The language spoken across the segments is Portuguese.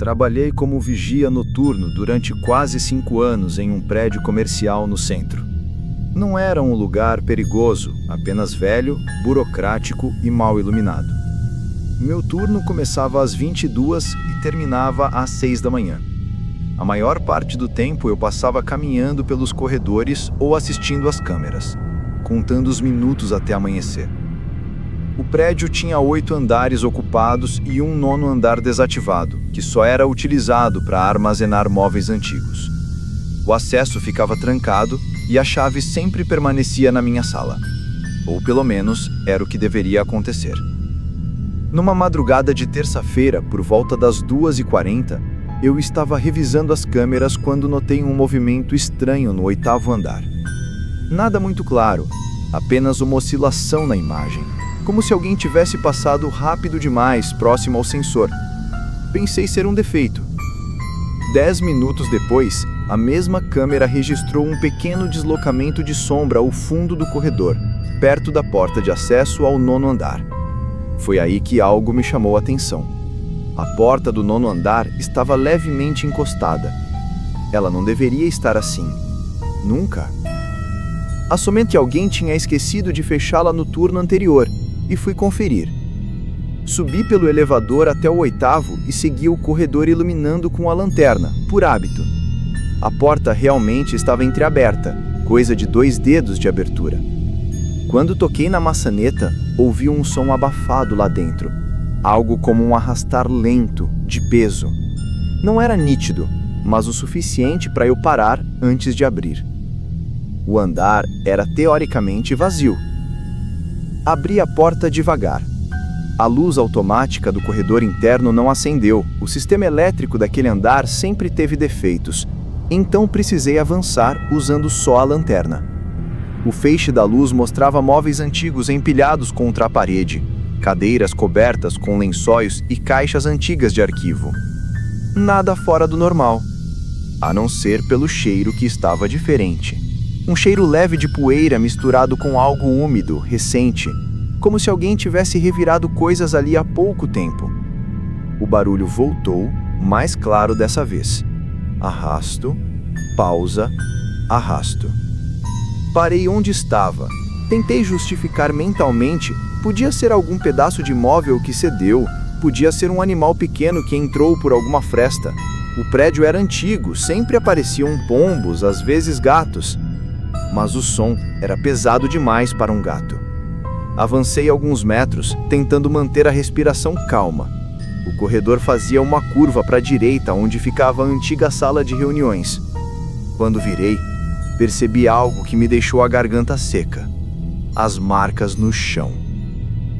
Trabalhei como vigia noturno durante quase 5 anos em um prédio comercial no centro. Não era um lugar perigoso, apenas velho, burocrático e mal iluminado. Meu turno começava às 22 e terminava às 6 da manhã. A maior parte do tempo eu passava caminhando pelos corredores ou assistindo às câmeras, contando os minutos até amanhecer. O prédio tinha 8 andares ocupados e um 9º andar desativado, que só era utilizado para armazenar móveis antigos. O acesso ficava trancado e a chave sempre permanecia na minha sala. Ou pelo menos era o que deveria acontecer. Numa madrugada de terça-feira, por volta das 2h40, eu estava revisando as câmeras quando notei um movimento estranho no 8º andar. Nada muito claro, apenas uma oscilação na imagem, como se alguém tivesse passado rápido demais próximo ao sensor. Pensei ser um defeito. 10 minutos depois, a mesma câmera registrou um pequeno deslocamento de sombra ao fundo do corredor, perto da porta de acesso ao 9º andar. Foi aí que algo me chamou a atenção. A porta do 9º andar estava levemente encostada. Ela não deveria estar assim. Nunca. Assumi que alguém tinha esquecido de fechá-la no turno anterior e fui conferir. Subi pelo elevador até o 8º e segui o corredor iluminando com a lanterna, por hábito. A porta realmente estava entreaberta, coisa de 2 dedos de abertura. Quando toquei na maçaneta, ouvi um som abafado lá dentro. Algo como um arrastar lento, de peso. Não era nítido, mas o suficiente para eu parar antes de abrir. O andar era teoricamente vazio. Abri a porta devagar. A luz automática do corredor interno não acendeu. O sistema elétrico daquele andar sempre teve defeitos. Então precisei avançar usando só a lanterna. O feixe da luz mostrava móveis antigos empilhados contra a parede, cadeiras cobertas com lençóis e caixas antigas de arquivo. Nada fora do normal, a não ser pelo cheiro que estava diferente. Um cheiro leve de poeira misturado com algo úmido, recente, como se alguém tivesse revirado coisas ali há pouco tempo. O barulho voltou, mais claro dessa vez. Arrasto, pausa, arrasto. Parei onde estava. Tentei justificar mentalmente. Podia ser algum pedaço de móvel que cedeu, podia ser um animal pequeno que entrou por alguma fresta. O prédio era antigo, sempre apareciam pombos, às vezes gatos. Mas o som era pesado demais para um gato. Avancei alguns metros, tentando manter a respiração calma. O corredor fazia uma curva para a direita, onde ficava a antiga sala de reuniões. Quando virei, percebi algo que me deixou a garganta seca. As marcas no chão.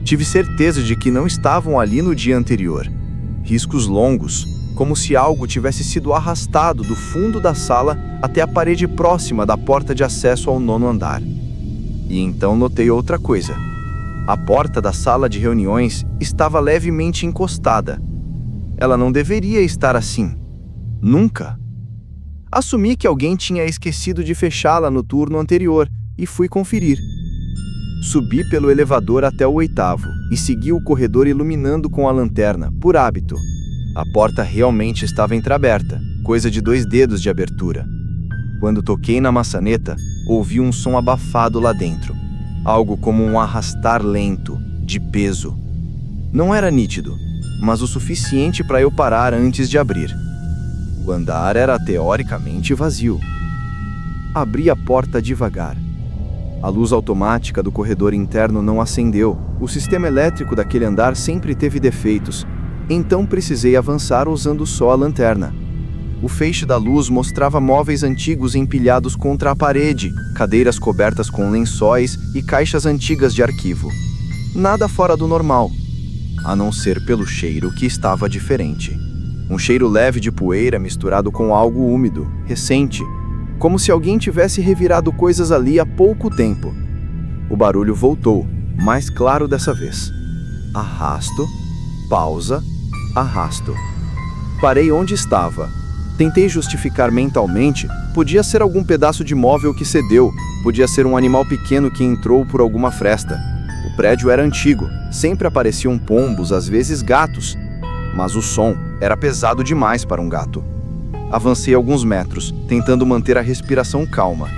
Tive certeza de que não estavam ali no dia anterior. Riscos longos, como se algo tivesse sido arrastado do fundo da sala até a parede próxima da porta de acesso ao 9º andar. E então notei outra coisa. A porta da sala de reuniões estava levemente encostada. Ela não deveria estar assim. Nunca. Assumi que alguém tinha esquecido de fechá-la no turno anterior e fui conferir. Subi pelo elevador até o 8º e segui o corredor iluminando com a lanterna, por hábito. A porta realmente estava entreaberta, coisa de 2 dedos de abertura. Quando toquei na maçaneta, ouvi um som abafado lá dentro. Algo como um arrastar lento, de peso. Não era nítido, mas o suficiente para eu parar antes de abrir. O andar era teoricamente vazio. Abri a porta devagar. A luz automática do corredor interno não acendeu. O sistema elétrico daquele andar sempre teve defeitos. Então precisei avançar usando só a lanterna. O feixe da luz mostrava móveis antigos empilhados contra a parede, cadeiras cobertas com lençóis e caixas antigas de arquivo. Nada fora do normal, a não ser pelo cheiro que estava diferente. Um cheiro leve de poeira misturado com algo úmido, recente, como se alguém tivesse revirado coisas ali há pouco tempo. O barulho voltou, mais claro dessa vez. Arrasto, pausa, arrasto. Parei onde estava. Tentei justificar mentalmente. Podia ser algum pedaço de móvel que cedeu, podia ser um animal pequeno que entrou por alguma fresta. O prédio era antigo, sempre apareciam pombos, às vezes gatos. mas o som era pesado demais para um gato. Avancei alguns metros, tentando manter a respiração calma.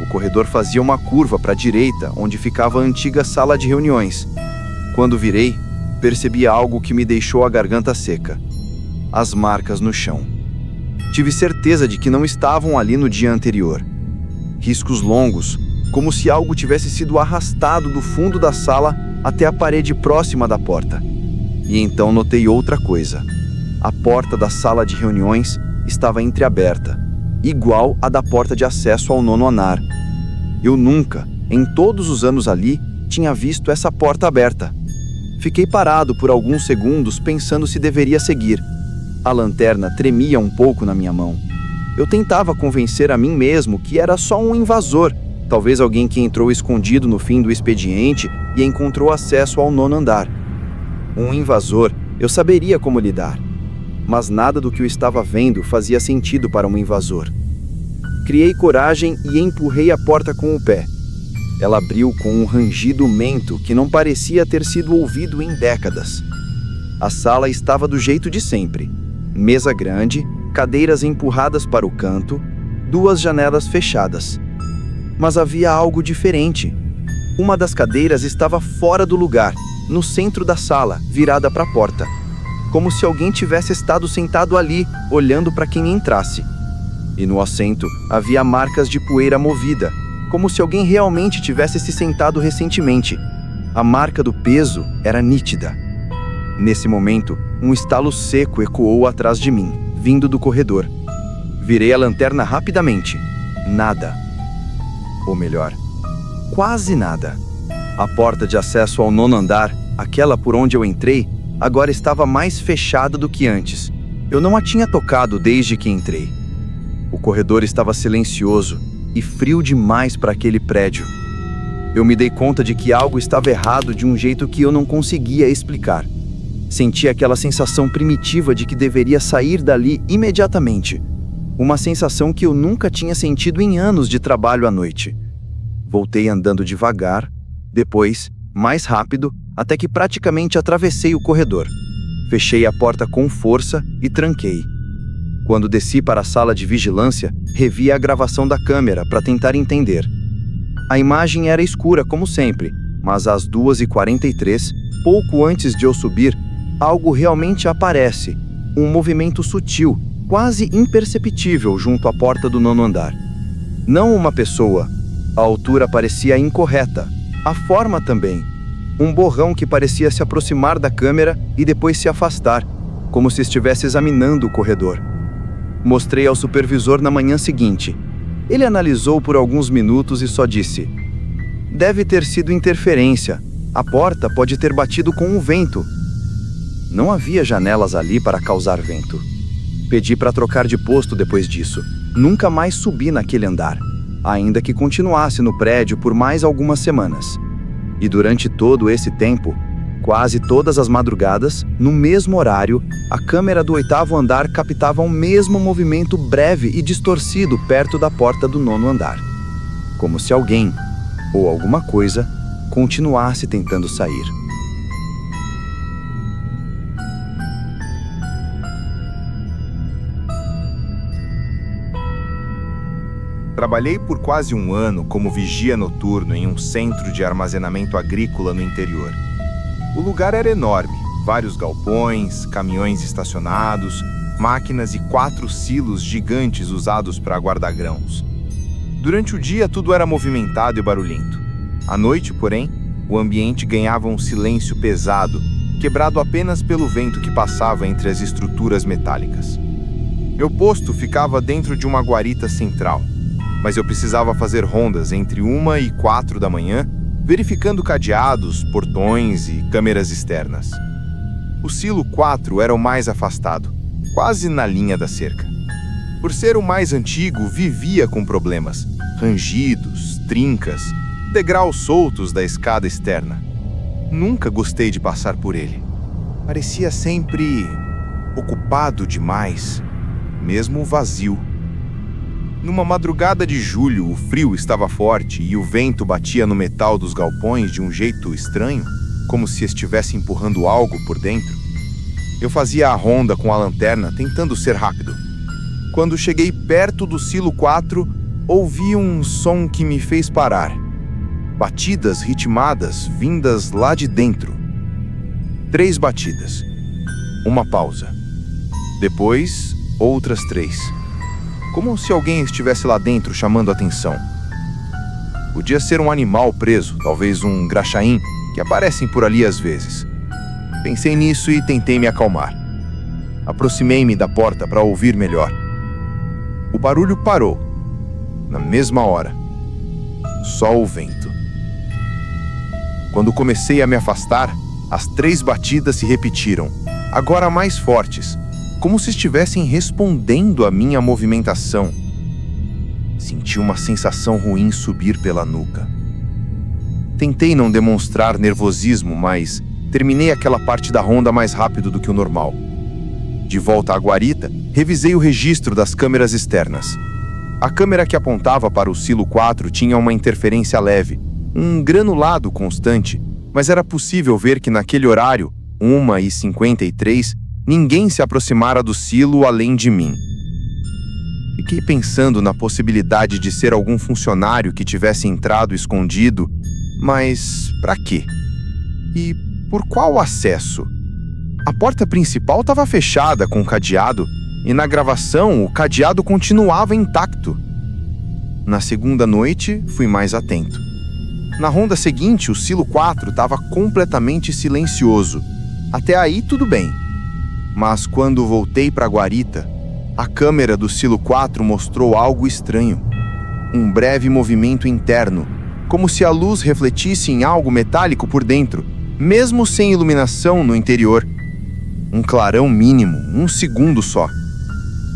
O corredor fazia uma curva para a direita, onde ficava a antiga sala de reuniões. Quando virei, percebi algo que me deixou a garganta seca. As marcas no chão. Tive certeza de que não estavam ali no dia anterior. Riscos longos, como se algo tivesse sido arrastado do fundo da sala até a parede próxima da porta. E então notei outra coisa. A porta da sala de reuniões estava entreaberta, igual à da porta de acesso ao 9º andar. Eu nunca, em todos os anos ali, tinha visto essa porta aberta. Fiquei parado por alguns segundos pensando se deveria seguir. A lanterna tremia um pouco na minha mão. Eu tentava convencer a mim mesmo que era só um invasor, talvez alguém que entrou escondido no fim do expediente e encontrou acesso ao 9º andar. Um invasor, eu saberia como lidar. Mas nada do que eu estava vendo fazia sentido para um invasor. Criei coragem e empurrei a porta com o pé. Ela abriu com um rangido mento que não parecia ter sido ouvido em décadas. A sala estava do jeito de sempre. Mesa grande, cadeiras empurradas para o canto, 2 janelas fechadas. Mas havia algo diferente. Uma das cadeiras estava fora do lugar, no centro da sala, virada para a porta. Como se alguém tivesse estado sentado ali, olhando para quem entrasse. E no assento havia marcas de poeira movida, como se alguém realmente tivesse se sentado recentemente. A marca do peso era nítida. Nesse momento, um estalo seco ecoou atrás de mim, vindo do corredor. Virei a lanterna rapidamente. Nada. Ou melhor, quase nada. A porta de acesso ao 9º andar, aquela por onde eu entrei, agora estava mais fechada do que antes. Eu não a tinha tocado desde que entrei. O corredor estava silencioso e frio demais para aquele prédio. Eu me dei conta de que algo estava errado de um jeito que eu não conseguia explicar. Senti aquela sensação primitiva de que deveria sair dali imediatamente. Uma sensação que eu nunca tinha sentido em anos de trabalho à noite. Voltei andando devagar, depois, mais rápido, até que praticamente atravessei o corredor. Fechei a porta com força e tranquei. Quando desci para a sala de vigilância, revi a gravação da câmera para tentar entender. A imagem era escura como sempre, mas às 2h43, pouco antes de eu subir, algo realmente aparece, um movimento sutil, quase imperceptível junto à porta do 9º andar. Não uma pessoa. A altura parecia incorreta, a forma também. Um borrão que parecia se aproximar da câmera e depois se afastar, como se estivesse examinando o corredor. Mostrei ao supervisor na manhã seguinte. Ele analisou por alguns minutos e só disse: "Deve ter sido interferência. A porta pode ter batido com o vento." Não havia janelas ali para causar vento. Pedi para trocar de posto depois disso. Nunca mais subi naquele andar, ainda que continuasse no prédio por mais algumas semanas. E durante todo esse tempo, quase todas as madrugadas, no mesmo horário, a câmera do 8º andar captava o mesmo movimento breve e distorcido perto da porta do 9º andar. Como se alguém, ou alguma coisa, continuasse tentando sair. Trabalhei por quase um ano como vigia noturno em um centro de armazenamento agrícola no interior. O lugar era enorme, vários galpões, caminhões estacionados, máquinas e 4 silos gigantes usados para guardar grãos. Durante o dia tudo era movimentado e barulhento. À noite, porém, o ambiente ganhava um silêncio pesado, quebrado apenas pelo vento que passava entre as estruturas metálicas. Meu posto ficava dentro de uma guarita central, mas eu precisava fazer rondas entre 1 e 4 da manhã, verificando cadeados, portões e câmeras externas. O silo 4 era o mais afastado, quase na linha da cerca. Por ser o mais antigo, vivia com problemas, rangidos, trincas, degraus soltos da escada externa. Nunca gostei de passar por ele. Parecia sempre ocupado demais, mesmo vazio. Numa madrugada de julho, o frio estava forte e o vento batia no metal dos galpões de um jeito estranho, como se estivesse empurrando algo por dentro. Eu fazia a ronda com a lanterna, tentando ser rápido. Quando cheguei perto do silo 4, ouvi um som que me fez parar. Batidas ritmadas vindas lá de dentro. 3 batidas. Uma pausa. Depois, outras 3. Como se alguém estivesse lá dentro chamando atenção. Podia ser um animal preso, talvez um graxaim, que aparecem por ali às vezes. Pensei nisso e tentei me acalmar. Aproximei-me da porta para ouvir melhor. O barulho parou. Na mesma hora. Só o vento. Quando comecei a me afastar, as 3 batidas se repetiram, agora mais fortes, como se estivessem respondendo à minha movimentação. Senti uma sensação ruim subir pela nuca. Tentei não demonstrar nervosismo, mas terminei aquela parte da ronda mais rápido do que o normal. De volta à guarita, revisei o registro das câmeras externas. A câmera que apontava para o silo 4 tinha uma interferência leve, um granulado constante, mas era possível ver que naquele horário, 1h53, ninguém se aproximara do silo além de mim. Fiquei pensando na possibilidade de ser algum funcionário que tivesse entrado escondido, mas para quê? E por qual acesso? A porta principal estava fechada com cadeado e na gravação o cadeado continuava intacto. Na segunda noite, fui mais atento. Na ronda seguinte, o silo 4 estava completamente silencioso. Até aí, tudo bem. Mas quando voltei para a guarita, a câmera do silo 4 mostrou algo estranho. Um breve movimento interno, como se a luz refletisse em algo metálico por dentro, mesmo sem iluminação no interior. Um clarão mínimo, 1 segundo só.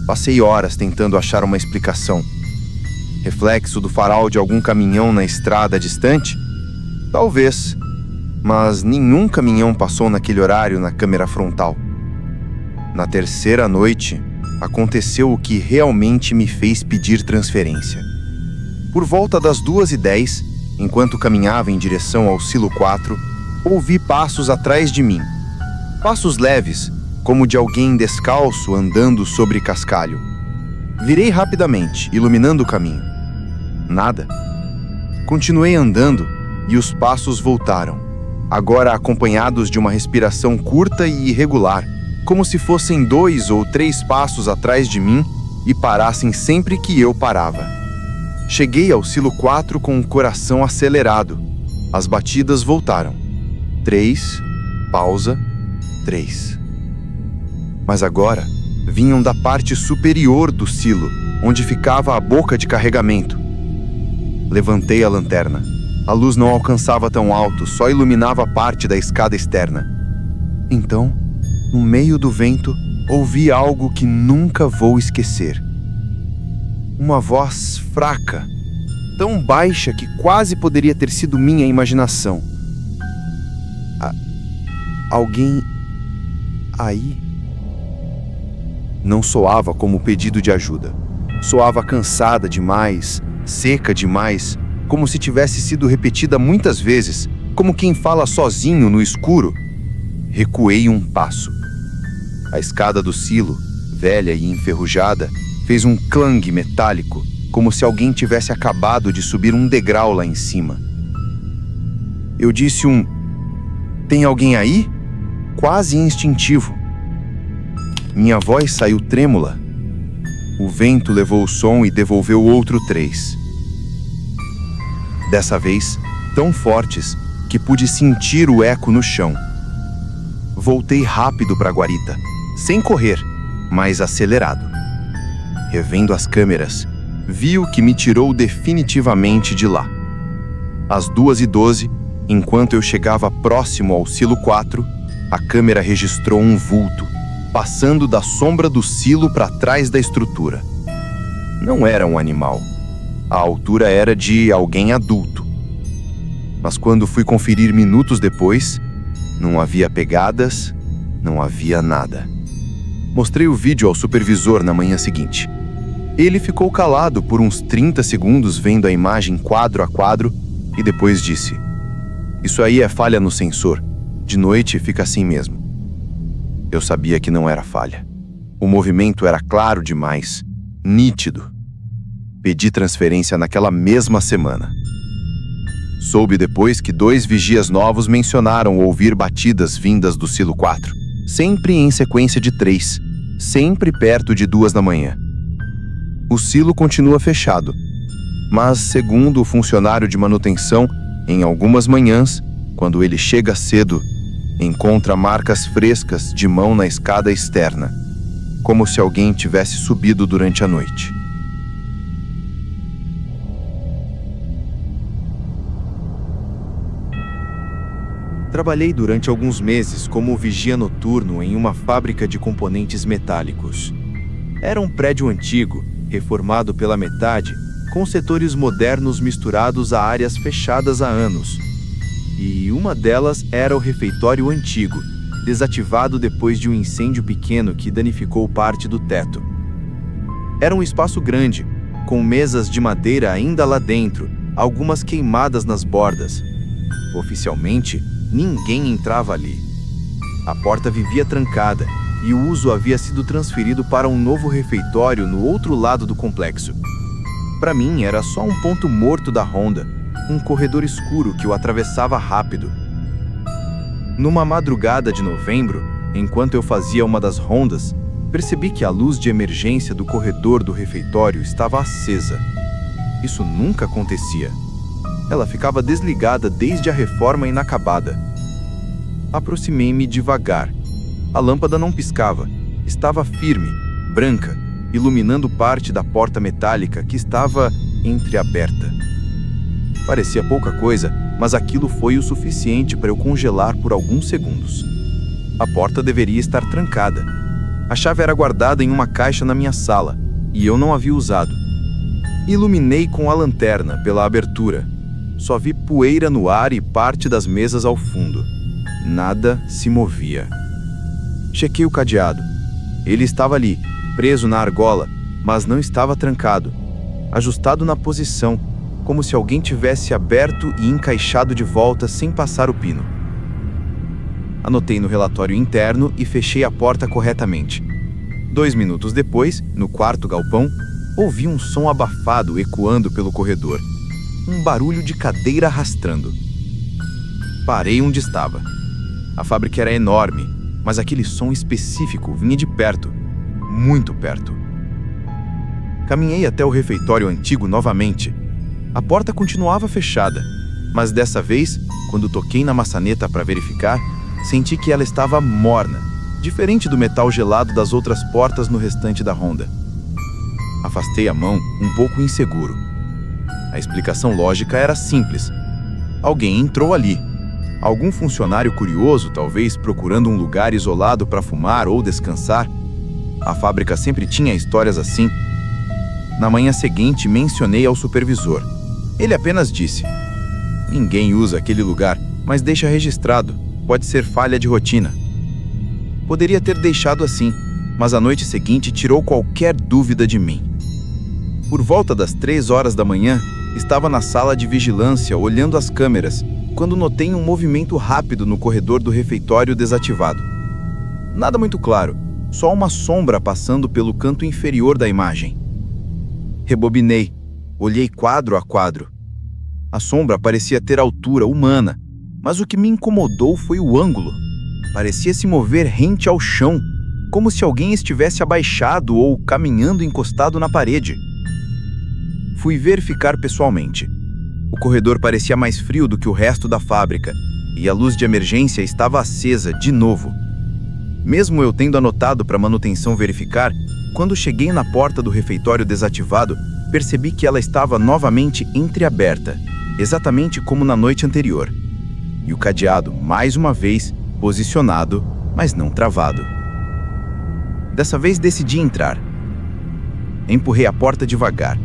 Passei horas tentando achar uma explicação. Reflexo do farol de algum caminhão na estrada distante? Talvez, mas nenhum caminhão passou naquele horário na câmera frontal. Na terceira noite, aconteceu o que realmente me fez pedir transferência. Por volta das 2h10, enquanto caminhava em direção ao silo 4, ouvi passos atrás de mim. Passos leves, como de alguém descalço andando sobre cascalho. Virei rapidamente, iluminando o caminho. Nada. Continuei andando e os passos voltaram, agora acompanhados de uma respiração curta e irregular, como se fossem 2 ou 3 passos atrás de mim e parassem sempre que eu parava. Cheguei ao silo 4 com o coração acelerado. As batidas voltaram. 3, pausa, 3. Mas agora vinham da parte superior do silo, onde ficava a boca de carregamento. Levantei a lanterna. A luz não alcançava tão alto, só iluminava parte da escada externa. Então, no meio do vento, ouvi algo que nunca vou esquecer. Uma voz fraca, tão baixa que quase poderia ter sido minha imaginação. Alguém aí? Não soava como pedido de ajuda. Soava cansada demais, seca demais, como se tivesse sido repetida muitas vezes, como quem fala sozinho no escuro. Recuei um passo. A escada do silo, velha e enferrujada, fez um clang metálico, como se alguém tivesse acabado de subir um degrau lá em cima. Eu disse "Tem alguém aí?" Quase instintivo. Minha voz saiu trêmula. O vento levou o som e devolveu outro 3. Dessa vez, tão fortes que pude sentir o eco no chão. Voltei rápido para a guarita, sem correr, mas acelerado. Revendo as câmeras, vi o que me tirou definitivamente de lá. Às 2h12, enquanto eu chegava próximo ao silo 4, a câmera registrou um vulto, passando da sombra do silo para trás da estrutura. Não era um animal. A altura era de alguém adulto. Mas quando fui conferir minutos depois, não havia pegadas, não havia nada. Mostrei o vídeo ao supervisor na manhã seguinte. Ele ficou calado por uns 30 segundos vendo a imagem quadro a quadro e depois disse: "Isso aí é falha no sensor. De noite fica assim mesmo." Eu sabia que não era falha. O movimento era claro demais, nítido. Pedi transferência naquela mesma semana. Soube depois que 2 vigias novos mencionaram ouvir batidas vindas do silo 4, sempre em sequência de 3, sempre perto de 2 da manhã. O silo continua fechado, mas, segundo o funcionário de manutenção, em algumas manhãs, quando ele chega cedo, encontra marcas frescas de mão na escada externa, como se alguém tivesse subido durante a noite. Trabalhei durante alguns meses como vigia noturno em uma fábrica de componentes metálicos. Era um prédio antigo, reformado pela metade, com setores modernos misturados a áreas fechadas há anos. E uma delas era o refeitório antigo, desativado depois de um incêndio pequeno que danificou parte do teto. Era um espaço grande, com mesas de madeira ainda lá dentro, algumas queimadas nas bordas. Oficialmente, ninguém entrava ali. A porta vivia trancada e o uso havia sido transferido para um novo refeitório no outro lado do complexo. Para mim, era só um ponto morto da ronda, um corredor escuro que o atravessava rápido. Numa madrugada de novembro, enquanto eu fazia uma das rondas, percebi que a luz de emergência do corredor do refeitório estava acesa. Isso nunca acontecia. Ela ficava desligada desde a reforma inacabada. Aproximei-me devagar. A lâmpada não piscava. Estava firme, branca, iluminando parte da porta metálica que estava entreaberta. Parecia pouca coisa, mas aquilo foi o suficiente para eu congelar por alguns segundos. A porta deveria estar trancada. A chave era guardada em uma caixa na minha sala, e eu não havia usado. Iluminei com a lanterna pela abertura. Só vi poeira no ar e parte das mesas ao fundo. Nada se movia. Chequei o cadeado. Ele estava ali, preso na argola, mas não estava trancado. Ajustado na posição, como se alguém tivesse aberto e encaixado de volta sem passar o pino. Anotei no relatório interno e fechei a porta corretamente. 2 minutos depois, no quarto galpão, ouvi um som abafado ecoando pelo corredor. Um barulho de cadeira arrastando. Parei onde estava. A fábrica era enorme, mas aquele som específico vinha de perto, muito perto. Caminhei até o refeitório antigo novamente. A porta continuava fechada, mas dessa vez, quando toquei na maçaneta para verificar, senti que ela estava morna, diferente do metal gelado das outras portas no restante da ronda. Afastei a mão, um pouco inseguro. A explicação lógica era simples. Alguém entrou ali. Algum funcionário curioso, talvez procurando um lugar isolado para fumar ou descansar. A fábrica sempre tinha histórias assim. Na manhã seguinte, mencionei ao supervisor. Ele apenas disse: "Ninguém usa aquele lugar, mas deixa registrado. Pode ser falha de rotina." Poderia ter deixado assim, mas a noite seguinte tirou qualquer dúvida de mim. Por volta das 3 horas da manhã, estava na sala de vigilância olhando as câmeras, quando notei um movimento rápido no corredor do refeitório desativado. Nada muito claro, só uma sombra passando pelo canto inferior da imagem. Rebobinei, olhei quadro a quadro. A sombra parecia ter altura humana, mas o que me incomodou foi o ângulo. Parecia se mover rente ao chão, como se alguém estivesse abaixado ou caminhando encostado na parede. Fui verificar pessoalmente. O corredor parecia mais frio do que o resto da fábrica, e a luz de emergência estava acesa de novo. Mesmo eu tendo anotado para manutenção verificar, quando cheguei na porta do refeitório desativado, percebi que ela estava novamente entreaberta, exatamente como na noite anterior. E o cadeado, mais uma vez, posicionado, mas não travado. Dessa vez decidi entrar. Empurrei a porta devagar.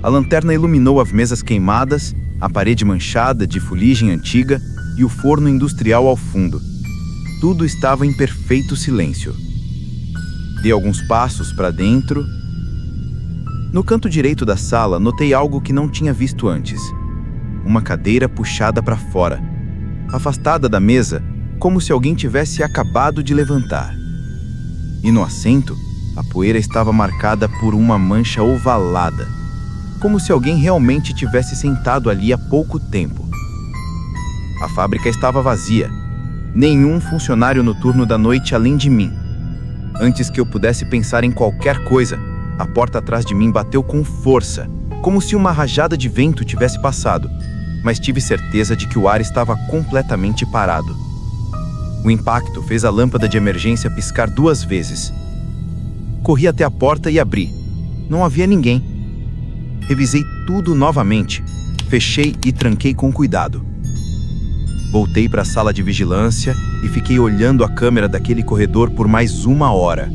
A lanterna iluminou as mesas queimadas, a parede manchada de fuligem antiga e o forno industrial ao fundo. Tudo estava em perfeito silêncio. Dei alguns passos para dentro. No canto direito da sala, notei algo que não tinha visto antes. Uma cadeira puxada para fora. Afastada da mesa, como se alguém tivesse acabado de levantar. E no assento, a poeira estava marcada por uma mancha ovalada, como se alguém realmente tivesse sentado ali há pouco tempo. A fábrica estava vazia. Nenhum funcionário noturno da noite além de mim. Antes que eu pudesse pensar em qualquer coisa, a porta atrás de mim bateu com força, como se uma rajada de vento tivesse passado, mas tive certeza de que o ar estava completamente parado. O impacto fez a lâmpada de emergência piscar 2 vezes. Corri até a porta e abri. Não havia ninguém. Revisei tudo novamente, fechei e tranquei com cuidado. Voltei para a sala de vigilância e fiquei olhando a câmera daquele corredor por mais 1 hora.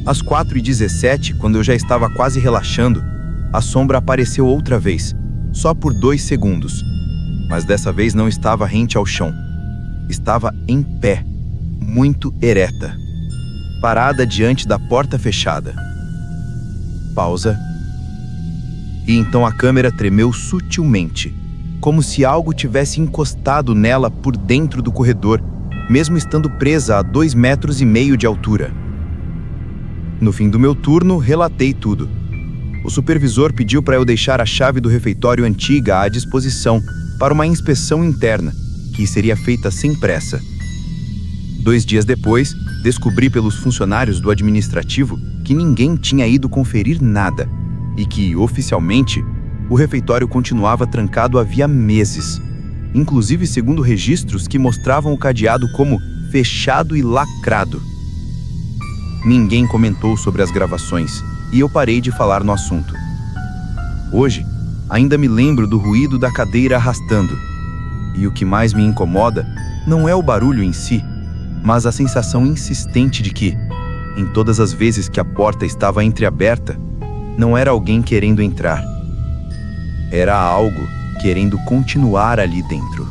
Às 4h17, quando eu já estava quase relaxando, a sombra apareceu outra vez, só por 2 segundos. Mas dessa vez não estava rente ao chão. Estava em pé, muito ereta, parada diante da porta fechada. Pausa. E então a câmera tremeu sutilmente, como se algo tivesse encostado nela por dentro do corredor, mesmo estando presa a 2,5 metros de altura. No fim do meu turno, relatei tudo. O supervisor pediu para eu deixar a chave do refeitório antiga à disposição para uma inspeção interna, que seria feita sem pressa. 2 dias depois, descobri pelos funcionários do administrativo que ninguém tinha ido conferir nada e que, oficialmente, o refeitório continuava trancado havia meses, inclusive segundo registros que mostravam o cadeado como fechado e lacrado. Ninguém comentou sobre as gravações e eu parei de falar no assunto. Hoje, ainda me lembro do ruído da cadeira arrastando. E o que mais me incomoda não é o barulho em si, mas a sensação insistente de que, em todas as vezes que a porta estava entreaberta, não era alguém querendo entrar. Era algo querendo continuar ali dentro.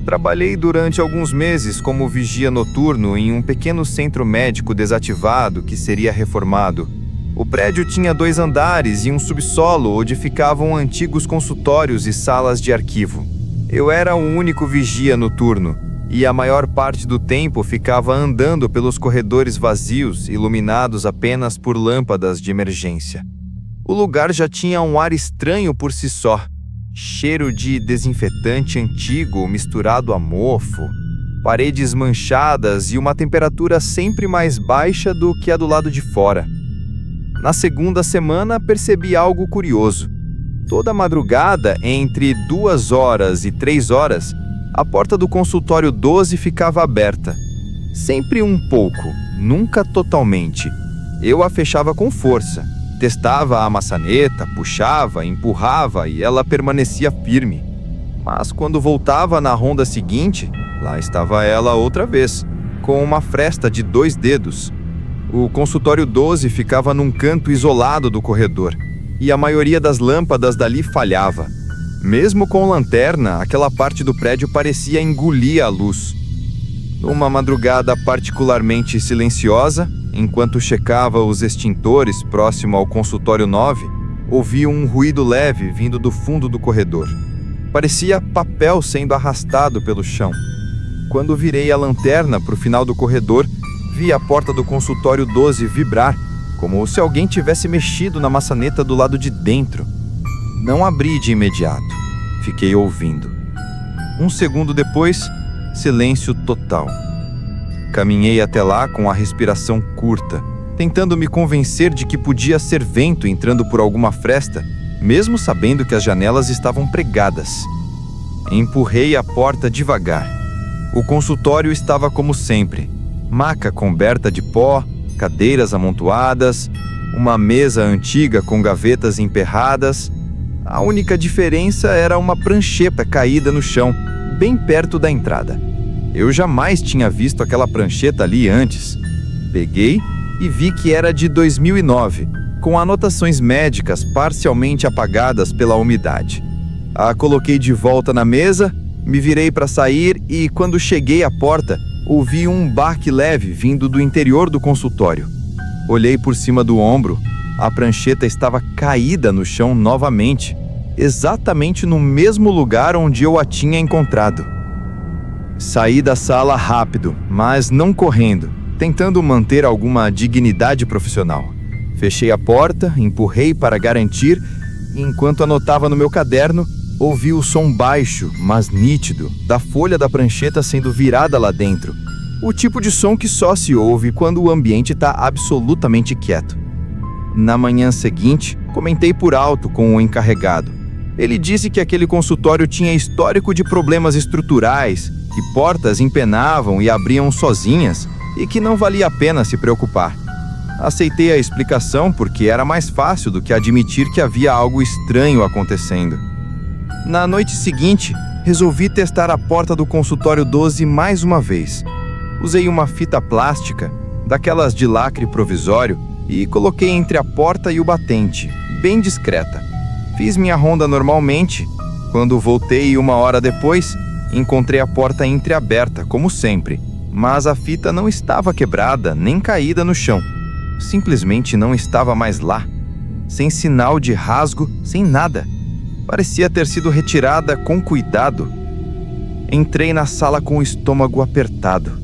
Trabalhei durante alguns meses como vigia noturno em um pequeno centro médico desativado que seria reformado. O prédio tinha 2 andares e um subsolo onde ficavam antigos consultórios e salas de arquivo. Eu era o único vigia noturno e a maior parte do tempo ficava andando pelos corredores vazios, iluminados apenas por lâmpadas de emergência. O lugar já tinha um ar estranho por si só. Cheiro de desinfetante antigo misturado a mofo, paredes manchadas e uma temperatura sempre mais baixa do que a do lado de fora. Na segunda semana percebi algo curioso. Toda madrugada, entre 2 horas e 3 horas, a porta do consultório 12 ficava aberta. Sempre um pouco, nunca totalmente. Eu a fechava com força. Testava a maçaneta, puxava, empurrava e ela permanecia firme. Mas quando voltava na ronda seguinte, lá estava ela outra vez, com uma fresta de 2 dedos. O consultório 12 ficava num canto isolado do corredor, e a maioria das lâmpadas dali falhava. Mesmo com lanterna, aquela parte do prédio parecia engolir a luz. Numa madrugada particularmente silenciosa, enquanto checava os extintores próximo ao consultório 9, ouvi um ruído leve vindo do fundo do corredor. Parecia papel sendo arrastado pelo chão. Quando virei a lanterna para o final do corredor, vi a porta do consultório 12 vibrar, como se alguém tivesse mexido na maçaneta do lado de dentro. Não abri de imediato. Fiquei ouvindo. 1 segundo depois, silêncio total. Caminhei até lá com a respiração curta, tentando me convencer de que podia ser vento entrando por alguma fresta, mesmo sabendo que as janelas estavam pregadas. Empurrei a porta devagar. O consultório estava como sempre. Maca coberta de pó, cadeiras amontoadas, uma mesa antiga com gavetas emperradas. A única diferença era uma prancheta caída no chão, bem perto da entrada. Eu jamais tinha visto aquela prancheta ali antes. Peguei e vi que era de 2009, com anotações médicas parcialmente apagadas pela umidade. A coloquei de volta na mesa, me virei para sair e, quando cheguei à porta, ouvi um baque leve vindo do interior do consultório. Olhei por cima do ombro a prancheta estava caída no chão novamente, exatamente no mesmo lugar onde eu a tinha encontrado. Saí da sala rápido, mas não correndo, tentando manter alguma dignidade profissional. Fechei a porta, empurrei para garantir, e enquanto anotava no meu caderno, ouvi o som baixo, mas nítido, da folha da prancheta sendo virada lá dentro. O tipo de som que só se ouve quando o ambiente está absolutamente quieto. Na manhã seguinte, comentei por alto com o encarregado. Ele disse que aquele consultório tinha histórico de problemas estruturais, que portas empenavam e abriam sozinhas e que não valia a pena se preocupar. Aceitei a explicação porque era mais fácil do que admitir que havia algo estranho acontecendo. Na noite seguinte, resolvi testar a porta do consultório 12 mais uma vez. Usei uma fita plástica, daquelas de lacre provisório, e coloquei entre a porta e o batente, bem discreta. Fiz minha ronda normalmente. Quando voltei 1 hora depois, encontrei a porta entreaberta, como sempre, mas a fita não estava quebrada nem caída no chão. Simplesmente não estava mais lá. Sem sinal de rasgo, sem nada. Parecia ter sido retirada com cuidado. Entrei na sala com o estômago apertado.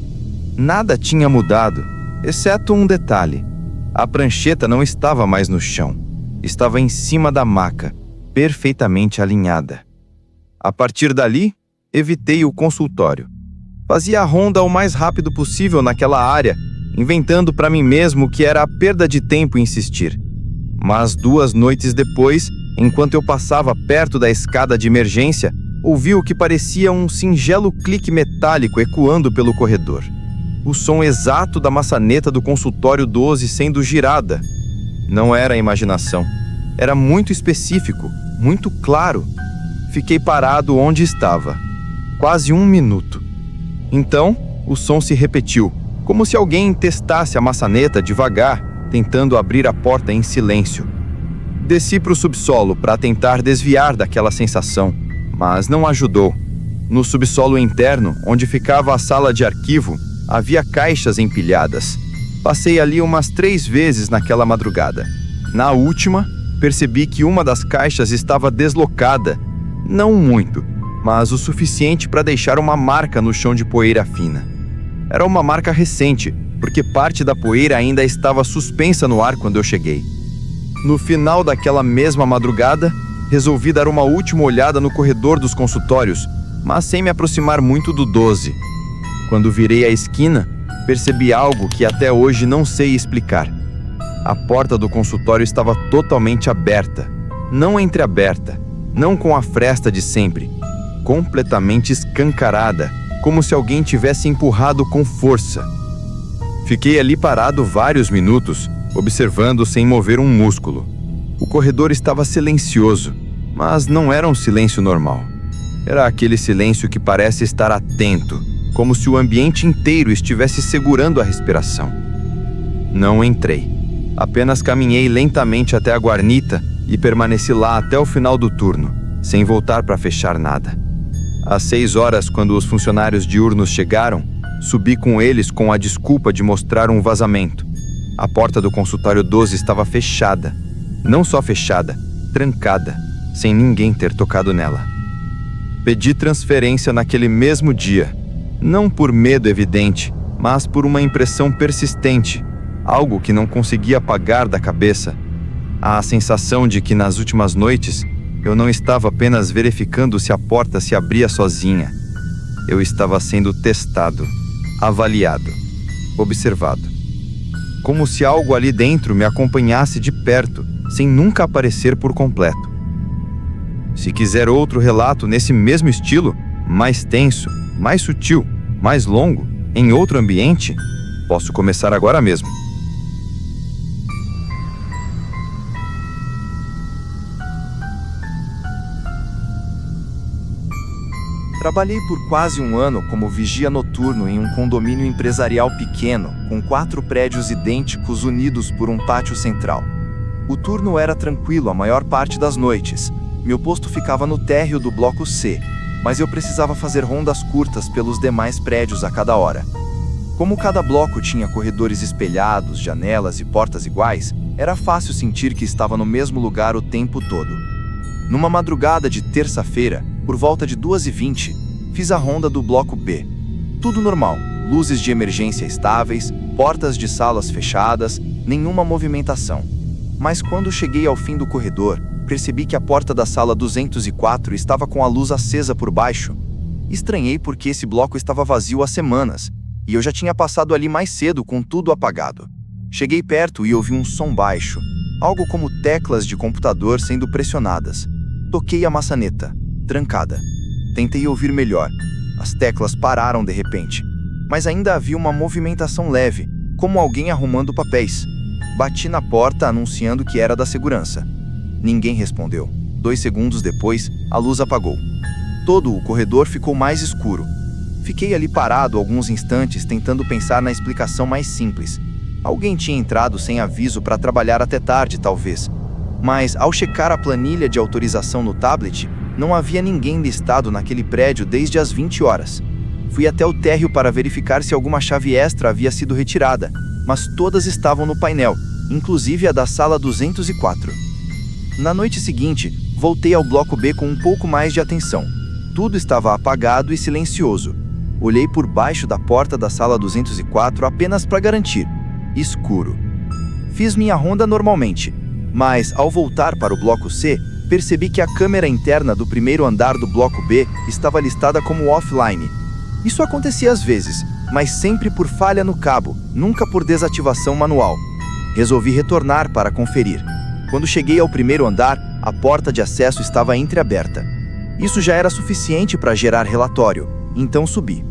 Nada tinha mudado, exceto um detalhe. A prancheta não estava mais no chão. Estava em cima da maca, perfeitamente alinhada. A partir dali, evitei o consultório. Fazia a ronda o mais rápido possível naquela área, inventando para mim mesmo que era a perda de tempo insistir. Mas 2 noites depois, enquanto eu passava perto da escada de emergência, ouvi o que parecia um singelo clique metálico ecoando pelo corredor. O som exato da maçaneta do consultório 12 sendo girada. Não era imaginação. Era muito específico, muito claro. Fiquei parado onde estava. Quase 1 minuto. Então, o som se repetiu, como se alguém testasse a maçaneta devagar, tentando abrir a porta em silêncio. Desci para o subsolo para tentar desviar daquela sensação, mas não ajudou. No subsolo interno, onde ficava a sala de arquivo, havia caixas empilhadas. Passei ali umas 3 vezes naquela madrugada. Na última, percebi que uma das caixas estava deslocada. Não muito, mas o suficiente para deixar uma marca no chão de poeira fina. Era uma marca recente, porque parte da poeira ainda estava suspensa no ar quando eu cheguei. No final daquela mesma madrugada, resolvi dar uma última olhada no corredor dos consultórios, mas sem me aproximar muito do 12. Quando virei a esquina, percebi algo que até hoje não sei explicar. A porta do consultório estava totalmente aberta, não entreaberta, não com a fresta de sempre, completamente escancarada, como se alguém tivesse empurrado com força. Fiquei ali parado vários minutos, observando sem mover um músculo. O corredor estava silencioso, mas não era um silêncio normal. Era aquele silêncio que parece estar atento, como se o ambiente inteiro estivesse segurando a respiração. Não entrei. Apenas caminhei lentamente até a guarnita e permaneci lá até o final do turno, sem voltar para fechar nada. Às 6 horas, quando os funcionários diurnos chegaram, subi com eles com a desculpa de mostrar um vazamento. A porta do consultório 12 estava fechada. Não só fechada, trancada, sem ninguém ter tocado nela. Pedi transferência naquele mesmo dia, não por medo evidente, mas por uma impressão persistente, algo que não conseguia apagar da cabeça. A sensação de que nas últimas noites eu não estava apenas verificando se a porta se abria sozinha. Eu estava sendo testado, avaliado, observado. Como se algo ali dentro me acompanhasse de perto, sem nunca aparecer por completo. Se quiser outro relato nesse mesmo estilo, mais tenso, mais sutil, mais longo, em outro ambiente, posso começar agora mesmo. Trabalhei por quase 1 ano como vigia noturno em um condomínio empresarial pequeno, com 4 prédios idênticos unidos por um pátio central. O turno era tranquilo a maior parte das noites. Meu posto ficava no térreo do bloco C, mas eu precisava fazer rondas curtas pelos demais prédios a cada hora. Como cada bloco tinha corredores espelhados, janelas e portas iguais, Era fácil sentir que estava no mesmo lugar o tempo todo. Numa madrugada de terça-feira, por volta de 2h20, fiz a ronda do bloco B. Tudo normal, luzes de emergência estáveis, portas de salas fechadas, nenhuma movimentação. Mas quando cheguei ao fim do corredor, percebi que a porta da sala 204 estava com a luz acesa por baixo. Estranhei porque esse bloco estava vazio há semanas, e eu já tinha passado ali mais cedo com tudo apagado. Cheguei perto e ouvi um som baixo, algo como teclas de computador sendo pressionadas. Toquei a maçaneta, trancada. Tentei ouvir melhor. As teclas pararam de repente, mas ainda havia uma movimentação leve, como alguém arrumando papéis. Bati na porta anunciando que era da segurança. Ninguém respondeu. 2 segundos depois, a luz apagou. Todo o corredor ficou mais escuro. Fiquei ali parado alguns instantes tentando pensar na explicação mais simples. Alguém tinha entrado sem aviso para trabalhar até tarde, talvez. Mas, ao checar a planilha de autorização no tablet, não havia ninguém listado naquele prédio desde as 20 horas. Fui até o térreo para verificar se alguma chave extra havia sido retirada, mas todas estavam no painel, inclusive a da sala 204. Na noite seguinte, voltei ao bloco B com um pouco mais de atenção. Tudo estava apagado e silencioso. Olhei por baixo da porta da sala 204 apenas para garantir. Escuro. Fiz minha ronda normalmente, mas ao voltar para o bloco C, percebi que a câmera interna do primeiro andar do bloco B estava listada como offline. Isso acontecia às vezes, mas sempre por falha no cabo, nunca por desativação manual. Resolvi retornar para conferir. Quando cheguei ao primeiro andar, a porta de acesso estava entreaberta. Isso já era suficiente para gerar relatório, então subi.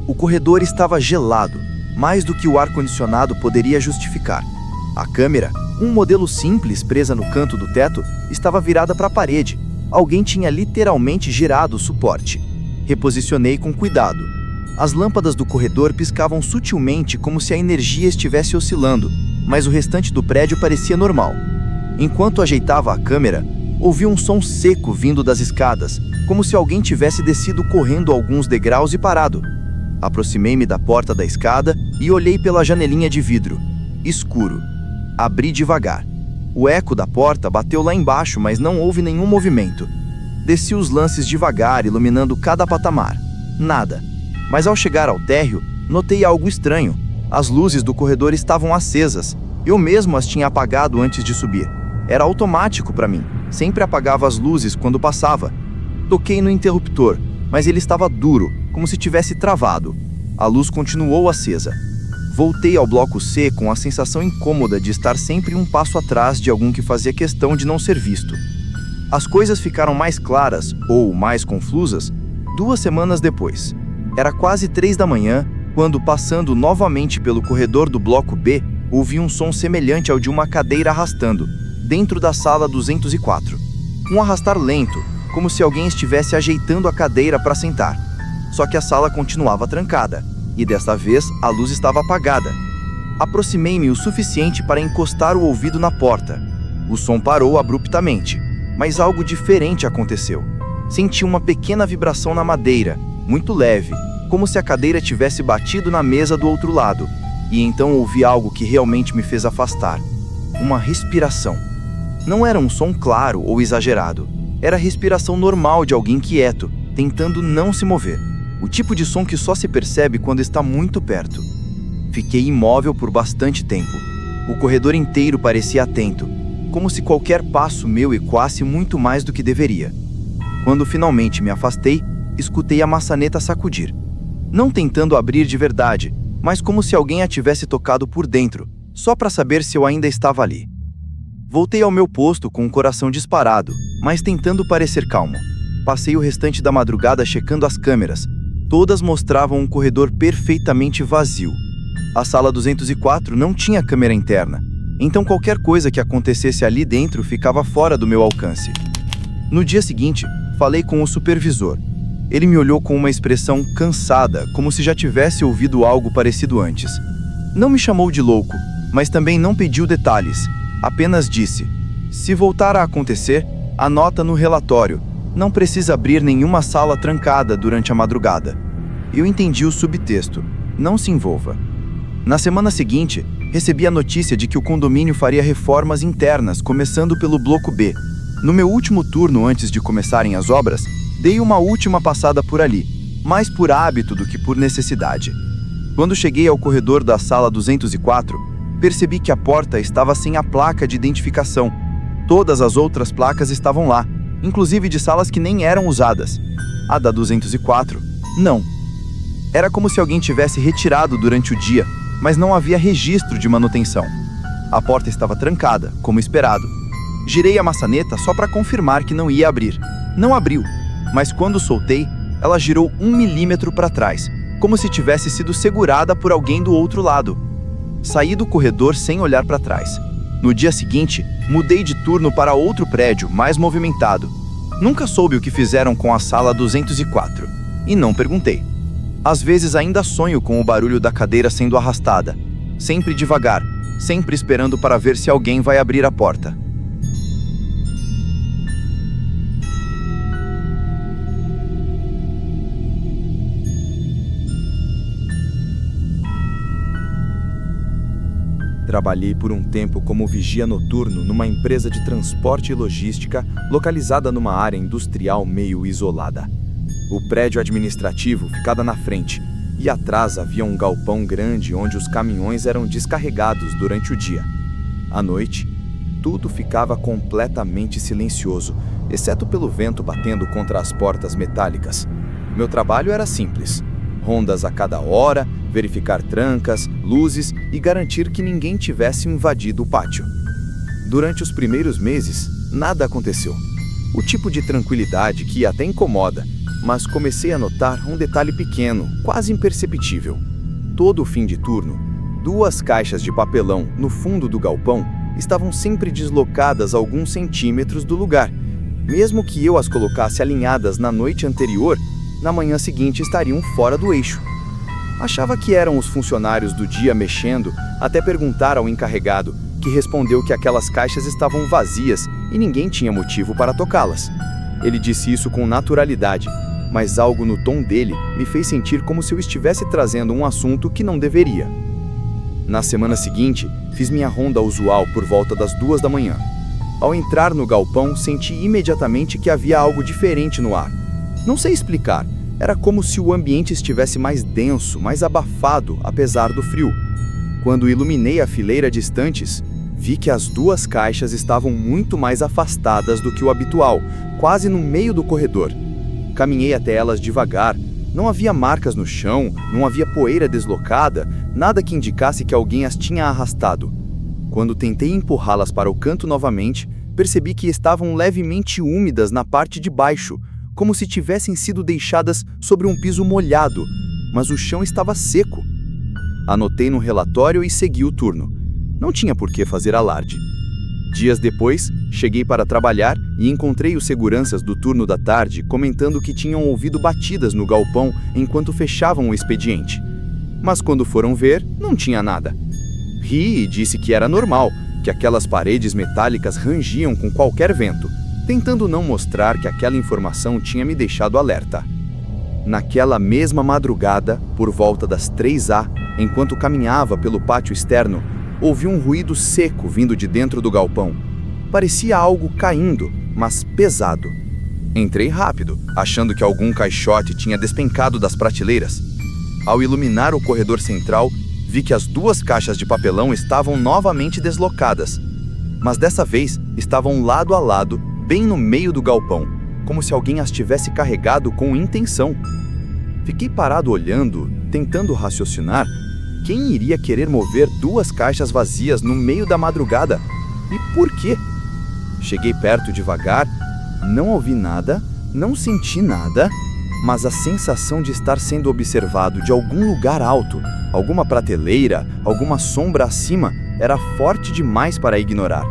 O corredor estava gelado, mais do que o ar-condicionado poderia justificar. A câmera, um modelo simples presa no canto do teto, estava virada para a parede. Alguém tinha literalmente girado o suporte. Reposicionei com cuidado. As lâmpadas do corredor piscavam sutilmente como se a energia estivesse oscilando, mas o restante do prédio parecia normal. Enquanto ajeitava a câmera, ouvi um som seco vindo das escadas, como se alguém tivesse descido correndo alguns degraus e parado. Aproximei-me da porta da escada e olhei pela janelinha de vidro. Escuro. Abri devagar. O eco da porta bateu lá embaixo, mas não houve nenhum movimento. Desci os lances devagar, iluminando cada patamar. Nada. Mas ao chegar ao térreo, notei algo estranho. As luzes do corredor estavam acesas. Eu mesmo as tinha apagado antes de subir. Era automático para mim. Sempre apagava as luzes quando passava. Toquei no interruptor, mas ele estava duro, como se tivesse travado. A luz continuou acesa. Voltei ao bloco C com a sensação incômoda de estar sempre um passo atrás de algum que fazia questão de não ser visto. As coisas ficaram mais claras, ou mais confusas, 2 semanas depois. Era quase 3 da manhã, quando, passando novamente pelo corredor do bloco B, ouvi um som semelhante ao de uma cadeira arrastando, dentro da sala 204. Um arrastar lento, como se alguém estivesse ajeitando a cadeira para sentar. Só que a sala continuava trancada, e desta vez a luz estava apagada. Aproximei-me o suficiente para encostar o ouvido na porta. O som parou abruptamente, mas algo diferente aconteceu. Senti uma pequena vibração na madeira, muito leve, como se a cadeira tivesse batido na mesa do outro lado, e então ouvi algo que realmente me fez afastar. Uma respiração. Não era um som claro ou exagerado. Era a respiração normal de alguém quieto, tentando não se mover. O tipo de som que só se percebe quando está muito perto. Fiquei imóvel por bastante tempo. O corredor inteiro parecia atento, como se qualquer passo meu ecoasse muito mais do que deveria. Quando finalmente me afastei, escutei a maçaneta sacudir. Não tentando abrir de verdade, mas como se alguém a tivesse tocado por dentro, só para saber se eu ainda estava ali. Voltei ao meu posto com o coração disparado, mas tentando parecer calmo. Passei o restante da madrugada checando as câmeras. Todas mostravam um corredor perfeitamente vazio. A sala 204 não tinha câmera interna, então qualquer coisa que acontecesse ali dentro ficava fora do meu alcance. No dia seguinte, falei com o supervisor. Ele me olhou com uma expressão cansada, como se já tivesse ouvido algo parecido antes. Não me chamou de louco, mas também não pediu detalhes. Apenas disse: se voltar a acontecer, anota no relatório. Não precisa abrir nenhuma sala trancada durante a madrugada. Eu entendi o subtexto. Não se envolva. Na semana seguinte, recebi a notícia de que o condomínio faria reformas internas, começando pelo bloco B. No meu último turno antes de começarem as obras, dei uma última passada por ali, mais por hábito do que por necessidade. Quando cheguei ao corredor da sala 204, percebi que a porta estava sem a placa de identificação. Todas as outras placas estavam lá, inclusive de salas que nem eram usadas. A da 204, não. Era como se alguém tivesse retirado durante o dia, mas não havia registro de manutenção. A porta estava trancada, como esperado. Girei a maçaneta só para confirmar que não ia abrir. Não abriu, mas quando soltei, ela girou 1 milímetro para trás, como se tivesse sido segurada por alguém do outro lado. Saí do corredor sem olhar para trás. No dia seguinte, mudei de turno para outro prédio, mais movimentado. Nunca soube o que fizeram com a sala 204, e não perguntei. Às vezes ainda sonho com o barulho da cadeira sendo arrastada, sempre devagar, sempre esperando para ver se alguém vai abrir a porta. Trabalhei por um tempo como vigia noturno numa empresa de transporte e logística localizada numa área industrial meio isolada. O prédio administrativo ficava na frente e atrás havia um galpão grande onde os caminhões eram descarregados durante o dia. À noite, tudo ficava completamente silencioso, exceto pelo vento batendo contra as portas metálicas. Meu trabalho era simples: rondas a cada hora, verificar trancas, luzes e garantir que ninguém tivesse invadido o pátio. Durante os primeiros meses, nada aconteceu. O tipo de tranquilidade que até incomoda, mas comecei a notar um detalhe pequeno, quase imperceptível. Todo fim de turno, 2 caixas de papelão no fundo do galpão estavam sempre deslocadas alguns centímetros do lugar. Mesmo que eu as colocasse alinhadas na noite anterior, na manhã seguinte estariam fora do eixo. Achava que eram os funcionários do dia mexendo, até perguntar ao encarregado, que respondeu que aquelas caixas estavam vazias e ninguém tinha motivo para tocá-las. Ele disse isso com naturalidade, mas algo no tom dele me fez sentir como se eu estivesse trazendo um assunto que não deveria. Na semana seguinte, fiz minha ronda usual por volta das 2 da manhã. Ao entrar no galpão, senti imediatamente que havia algo diferente no ar. Não sei explicar, era como se o ambiente estivesse mais denso, mais abafado, apesar do frio. Quando iluminei a fileira de estantes, vi que as 2 caixas estavam muito mais afastadas do que o habitual, quase no meio do corredor. Caminhei até elas devagar. Não havia marcas no chão, não havia poeira deslocada, nada que indicasse que alguém as tinha arrastado. Quando tentei empurrá-las para o canto novamente, percebi que estavam levemente úmidas na parte de baixo, como se tivessem sido deixadas sobre um piso molhado, mas o chão estava seco. Anotei no relatório e segui o turno. Não tinha por que fazer alarde. Dias depois, cheguei para trabalhar e encontrei os seguranças do turno da tarde comentando que tinham ouvido batidas no galpão enquanto fechavam o expediente. Mas quando foram ver, não tinha nada. Ri e disse que era normal, que aquelas paredes metálicas rangiam com qualquer vento, tentando não mostrar que aquela informação tinha me deixado alerta. Naquela mesma madrugada, por volta das 3h, enquanto caminhava pelo pátio externo, ouvi um ruído seco vindo de dentro do galpão. Parecia algo caindo, mas pesado. Entrei rápido, achando que algum caixote tinha despencado das prateleiras. Ao iluminar o corredor central, vi que as 2 caixas de papelão estavam novamente deslocadas, mas dessa vez estavam lado a lado, bem no meio do galpão, como se alguém as tivesse carregado com intenção. Fiquei parado olhando, tentando raciocinar. Quem iria querer mover 2 caixas vazias no meio da madrugada? E por quê? Cheguei perto devagar, não ouvi nada, não senti nada, mas a sensação de estar sendo observado de algum lugar alto, alguma prateleira, alguma sombra acima, era forte demais para ignorar.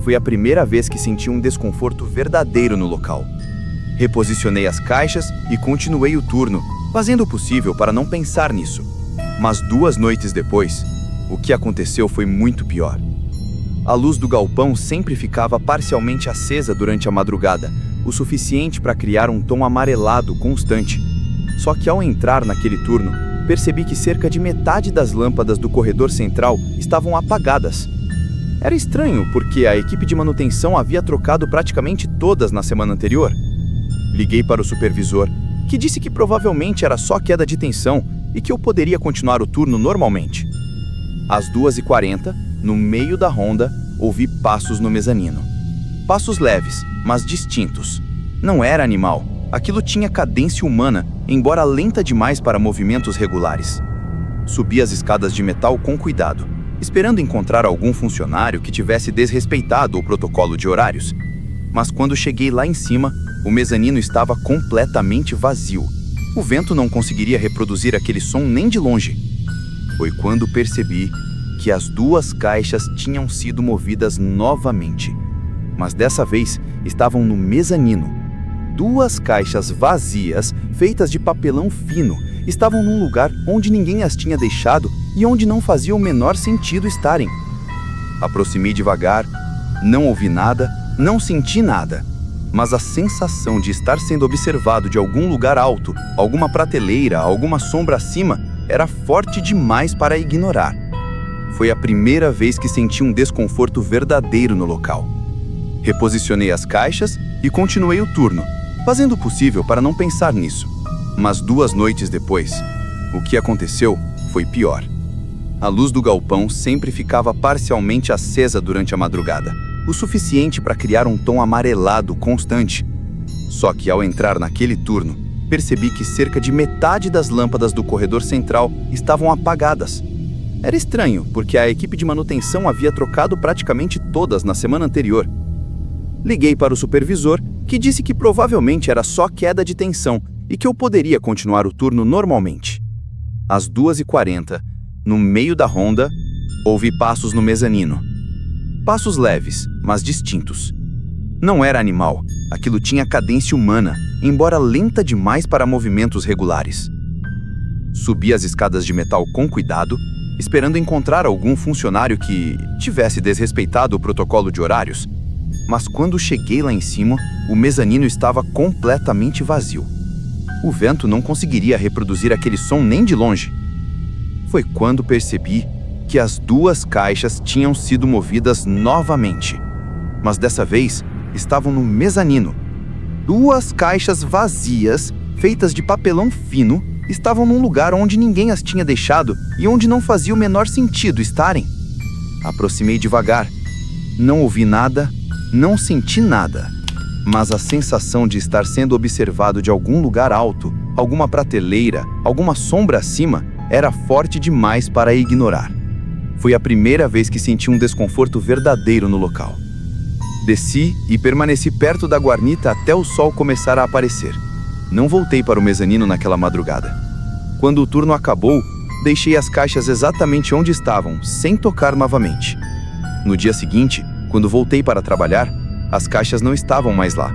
Foi a primeira vez que senti um desconforto verdadeiro no local. Reposicionei as caixas e continuei o turno, fazendo o possível para não pensar nisso. Mas 2 noites depois, o que aconteceu foi muito pior. A luz do galpão sempre ficava parcialmente acesa durante a madrugada, o suficiente para criar um tom amarelado constante. Só que ao entrar naquele turno, percebi que cerca de metade das lâmpadas do corredor central estavam apagadas. Era estranho, porque a equipe de manutenção havia trocado praticamente todas na semana anterior. Liguei para o supervisor, que disse que provavelmente era só queda de tensão e que eu poderia continuar o turno normalmente. Às 2h40, no meio da ronda, ouvi passos no mezanino. Passos leves, mas distintos. Não era animal. Aquilo tinha cadência humana, embora lenta demais para movimentos regulares. Subi as escadas de metal com cuidado, esperando encontrar algum funcionário que tivesse desrespeitado o protocolo de horários. Mas quando cheguei lá em cima, o mezanino estava completamente vazio. O vento não conseguiria reproduzir aquele som nem de longe. Foi quando percebi que as 2 caixas tinham sido movidas novamente. Mas dessa vez estavam no mezanino. 2 caixas vazias, feitas de papelão fino, estavam num lugar onde ninguém as tinha deixado e onde não fazia o menor sentido estarem. Aproximei devagar, não ouvi nada, não senti nada. Mas a sensação de estar sendo observado de algum lugar alto, alguma prateleira, alguma sombra acima, era forte demais para ignorar. Foi a primeira vez que senti um desconforto verdadeiro no local. Reposicionei as caixas e continuei o turno, fazendo o possível para não pensar nisso. Mas 2 noites depois, o que aconteceu foi pior. A luz do galpão sempre ficava parcialmente acesa durante a madrugada, o suficiente para criar um tom amarelado constante. Só que ao entrar naquele turno, percebi que cerca de metade das lâmpadas do corredor central estavam apagadas. Era estranho, porque a equipe de manutenção havia trocado praticamente todas na semana anterior. Liguei para o supervisor, que disse que provavelmente era só queda de tensão e que eu poderia continuar o turno normalmente. Às 2h40, no meio da ronda, ouvi passos no mezanino. Passos leves, mas distintos. Não era animal, aquilo tinha cadência humana, embora lenta demais para movimentos regulares. Subi as escadas de metal com cuidado, esperando encontrar algum funcionário que tivesse desrespeitado o protocolo de horários. Mas quando cheguei lá em cima, o mezanino estava completamente vazio. O vento não conseguiria reproduzir aquele som nem de longe. Foi quando percebi que as 2 caixas tinham sido movidas novamente. Mas dessa vez, estavam no mezanino. 2 caixas vazias, feitas de papelão fino, estavam num lugar onde ninguém as tinha deixado e onde não fazia o menor sentido estarem. Aproximei devagar. Não ouvi nada, não senti nada. Mas a sensação de estar sendo observado de algum lugar alto, alguma prateleira, alguma sombra acima, era forte demais para ignorar. Foi a primeira vez que senti um desconforto verdadeiro no local. Desci e permaneci perto da guarnita até o sol começar a aparecer. Não voltei para o mezanino naquela madrugada. Quando o turno acabou, deixei as caixas exatamente onde estavam, sem tocar novamente. No dia seguinte, quando voltei para trabalhar, as caixas não estavam mais lá.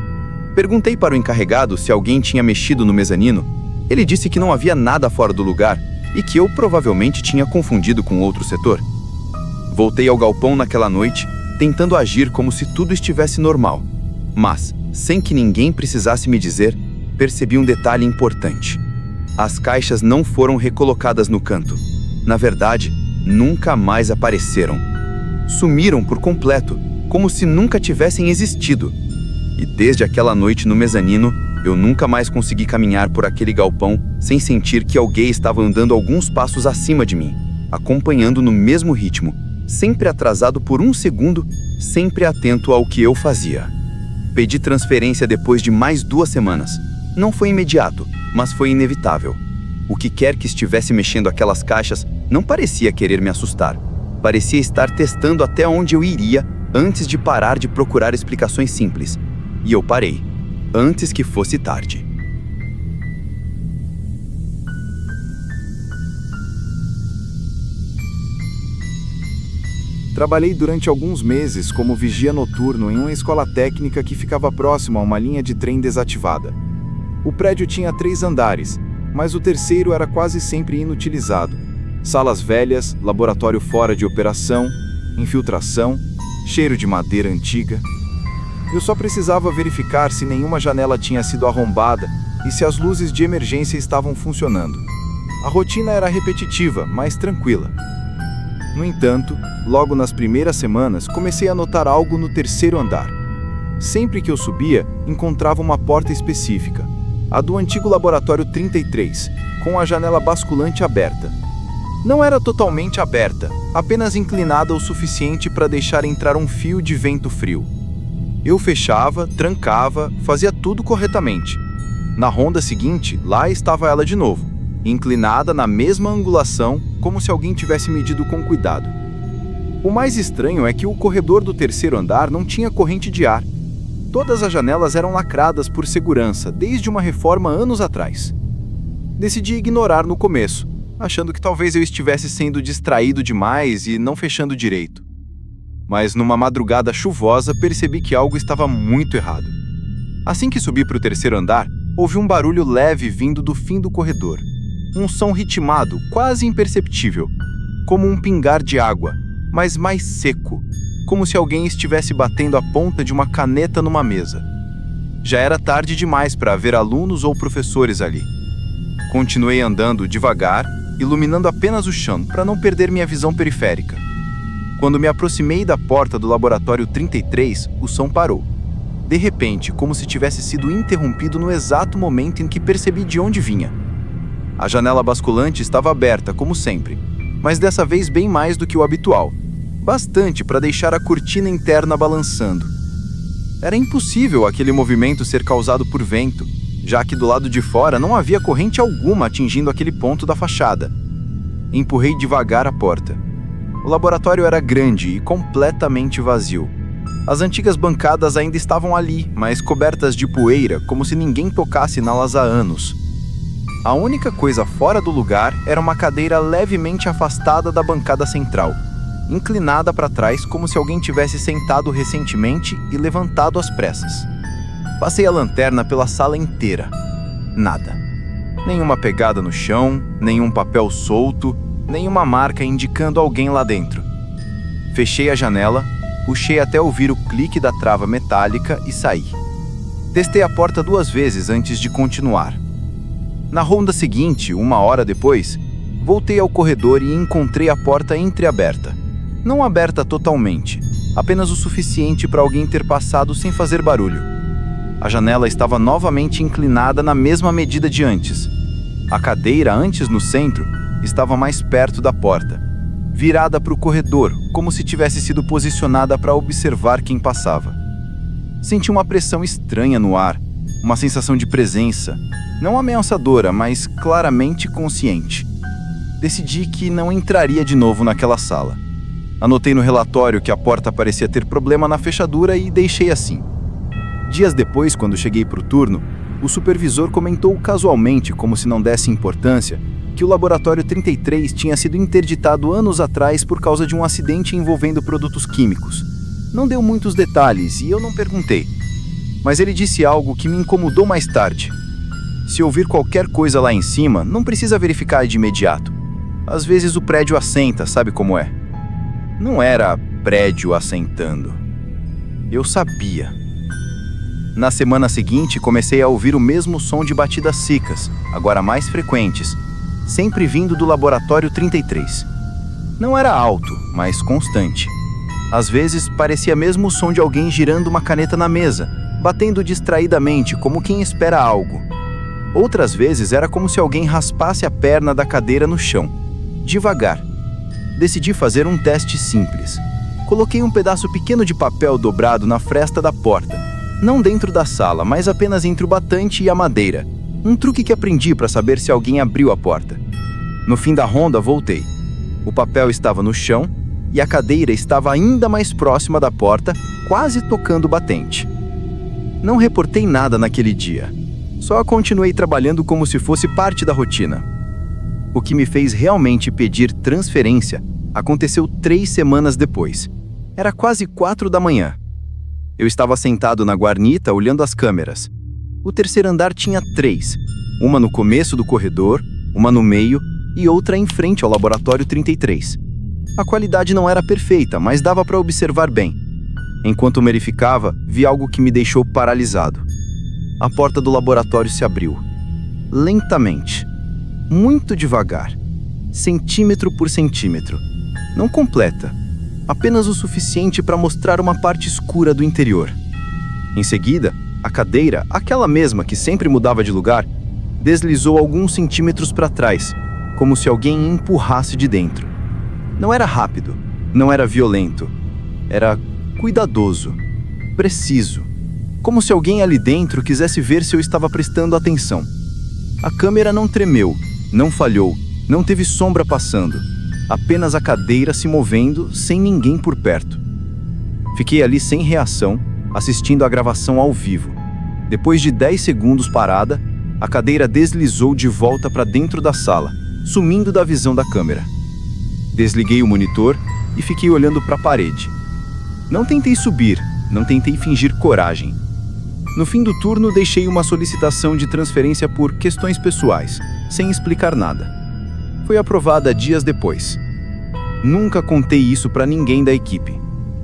Perguntei para o encarregado se alguém tinha mexido no mezanino. Ele disse que não havia nada fora do lugar e que eu provavelmente tinha confundido com outro setor. Voltei ao galpão naquela noite, tentando agir como se tudo estivesse normal. Mas, sem que ninguém precisasse me dizer, percebi um detalhe importante. As caixas não foram recolocadas no canto. Na verdade, nunca mais apareceram. Sumiram por completo, como se nunca tivessem existido. E desde aquela noite no mezanino, eu nunca mais consegui caminhar por aquele galpão sem sentir que alguém estava andando alguns passos acima de mim, acompanhando no mesmo ritmo, sempre atrasado por 1 segundo, sempre atento ao que eu fazia. Pedi transferência depois de mais 2 semanas. Não foi imediato, mas foi inevitável. O que quer que estivesse mexendo aquelas caixas não parecia querer me assustar. Parecia estar testando até onde eu iria antes de parar de procurar explicações simples. E eu parei, antes que fosse tarde. Trabalhei durante alguns meses como vigia noturno em uma escola técnica que ficava próximo a uma linha de trem desativada. O prédio tinha 3 andares, mas o terceiro era quase sempre inutilizado. Salas velhas, laboratório fora de operação, infiltração, cheiro de madeira antiga. Eu só precisava verificar se nenhuma janela tinha sido arrombada e se as luzes de emergência estavam funcionando. A rotina era repetitiva, mas tranquila. No entanto, logo nas primeiras semanas, comecei a notar algo no terceiro andar. Sempre que eu subia, encontrava uma porta específica, a do antigo laboratório 33, com a janela basculante aberta. Não era totalmente aberta, apenas inclinada o suficiente para deixar entrar um fio de vento frio. Eu fechava, trancava, fazia tudo corretamente. Na ronda seguinte, lá estava ela de novo, inclinada na mesma angulação, como se alguém tivesse medido com cuidado. O mais estranho é que o corredor do terceiro andar não tinha corrente de ar. Todas as janelas eram lacradas por segurança, desde uma reforma anos atrás. Decidi ignorar no começo, achando que talvez eu estivesse sendo distraído demais e não fechando direito. Mas numa madrugada chuvosa percebi que algo estava muito errado. Assim que subi para o terceiro andar, ouvi um barulho leve vindo do fim do corredor. Um som ritmado, quase imperceptível, como um pingar de água, mas mais seco, como se alguém estivesse batendo a ponta de uma caneta numa mesa. Já era tarde demais para haver alunos ou professores ali. Continuei andando devagar, iluminando apenas o chão para não perder minha visão periférica. Quando me aproximei da porta do laboratório 33, o som parou. De repente, como se tivesse sido interrompido no exato momento em que percebi de onde vinha. A janela basculante estava aberta, como sempre, mas dessa vez bem mais do que o habitual. Bastante para deixar a cortina interna balançando. Era impossível aquele movimento ser causado por vento, já que do lado de fora não havia corrente alguma atingindo aquele ponto da fachada. Empurrei devagar a porta. O laboratório era grande e completamente vazio. As antigas bancadas ainda estavam ali, mas cobertas de poeira, como se ninguém tocasse nelas há anos. A única coisa fora do lugar era uma cadeira levemente afastada da bancada central, inclinada para trás como se alguém tivesse sentado recentemente e levantado às pressas. Passei a lanterna pela sala inteira. Nada. Nenhuma pegada no chão, nenhum papel solto, nenhuma marca indicando alguém lá dentro. Fechei a janela, puxei até ouvir o clique da trava metálica e saí. Testei a porta 2 vezes antes de continuar. Na ronda seguinte, 1 hora depois, voltei ao corredor e encontrei a porta entreaberta. Não aberta totalmente, apenas o suficiente para alguém ter passado sem fazer barulho. A janela estava novamente inclinada na mesma medida de antes. A cadeira, antes no centro, estava mais perto da porta, virada para o corredor, como se tivesse sido posicionada para observar quem passava. Senti uma pressão estranha no ar, uma sensação de presença, não ameaçadora, mas claramente consciente. Decidi que não entraria de novo naquela sala. Anotei no relatório que a porta parecia ter problema na fechadura e deixei assim. Dias depois, quando cheguei para o turno, o supervisor comentou casualmente, como se não desse importância, que o laboratório 33 tinha sido interditado anos atrás por causa de um acidente envolvendo produtos químicos. Não deu muitos detalhes e eu não perguntei. Mas ele disse algo que me incomodou mais tarde. Se ouvir qualquer coisa lá em cima, não precisa verificar de imediato. Às vezes o prédio assenta, sabe como é? Não era prédio assentando. Eu sabia. Na semana seguinte, comecei a ouvir o mesmo som de batidas secas, agora mais frequentes, sempre vindo do laboratório 33. Não era alto, mas constante. Às vezes, parecia mesmo o som de alguém girando uma caneta na mesa, batendo distraidamente, como quem espera algo. Outras vezes, era como se alguém raspasse a perna da cadeira no chão, devagar. Decidi fazer um teste simples. Coloquei um pedaço pequeno de papel dobrado na fresta da porta, não dentro da sala, mas apenas entre o batente e a madeira. Um truque que aprendi para saber se alguém abriu a porta. No fim da ronda, voltei. O papel estava no chão e a cadeira estava ainda mais próxima da porta, quase tocando o batente. Não reportei nada naquele dia. Só continuei trabalhando como se fosse parte da rotina. O que me fez realmente pedir transferência aconteceu 3 semanas depois. Era quase 4 da manhã. Eu estava sentado na guarnita olhando as câmeras. O terceiro andar tinha 3, uma no começo do corredor, uma no meio e outra em frente ao laboratório 33. A qualidade não era perfeita, mas dava para observar bem. Enquanto verificava, vi algo que me deixou paralisado. A porta do laboratório se abriu. Lentamente. muito devagar, centímetro por centímetro. Não completa, apenas o suficiente para mostrar uma parte escura do interior. Em seguida, a cadeira, aquela mesma que sempre mudava de lugar, deslizou alguns centímetros para trás, como se alguém empurrasse de dentro. Não era rápido, não era violento, era cuidadoso, preciso, como se alguém ali dentro quisesse ver se eu estava prestando atenção. A câmera não tremeu, não falhou, não teve sombra passando, apenas a cadeira se movendo sem ninguém por perto. Fiquei ali sem reação, assistindo a gravação ao vivo. Depois de 10 segundos parada, a cadeira deslizou de volta para dentro da sala, sumindo da visão da câmera. Desliguei o monitor e fiquei olhando para a parede. Não tentei subir, não tentei fingir coragem. No fim do turno, deixei uma solicitação de transferência por questões pessoais, sem explicar nada. Foi aprovada dias depois. Nunca contei isso para ninguém da equipe,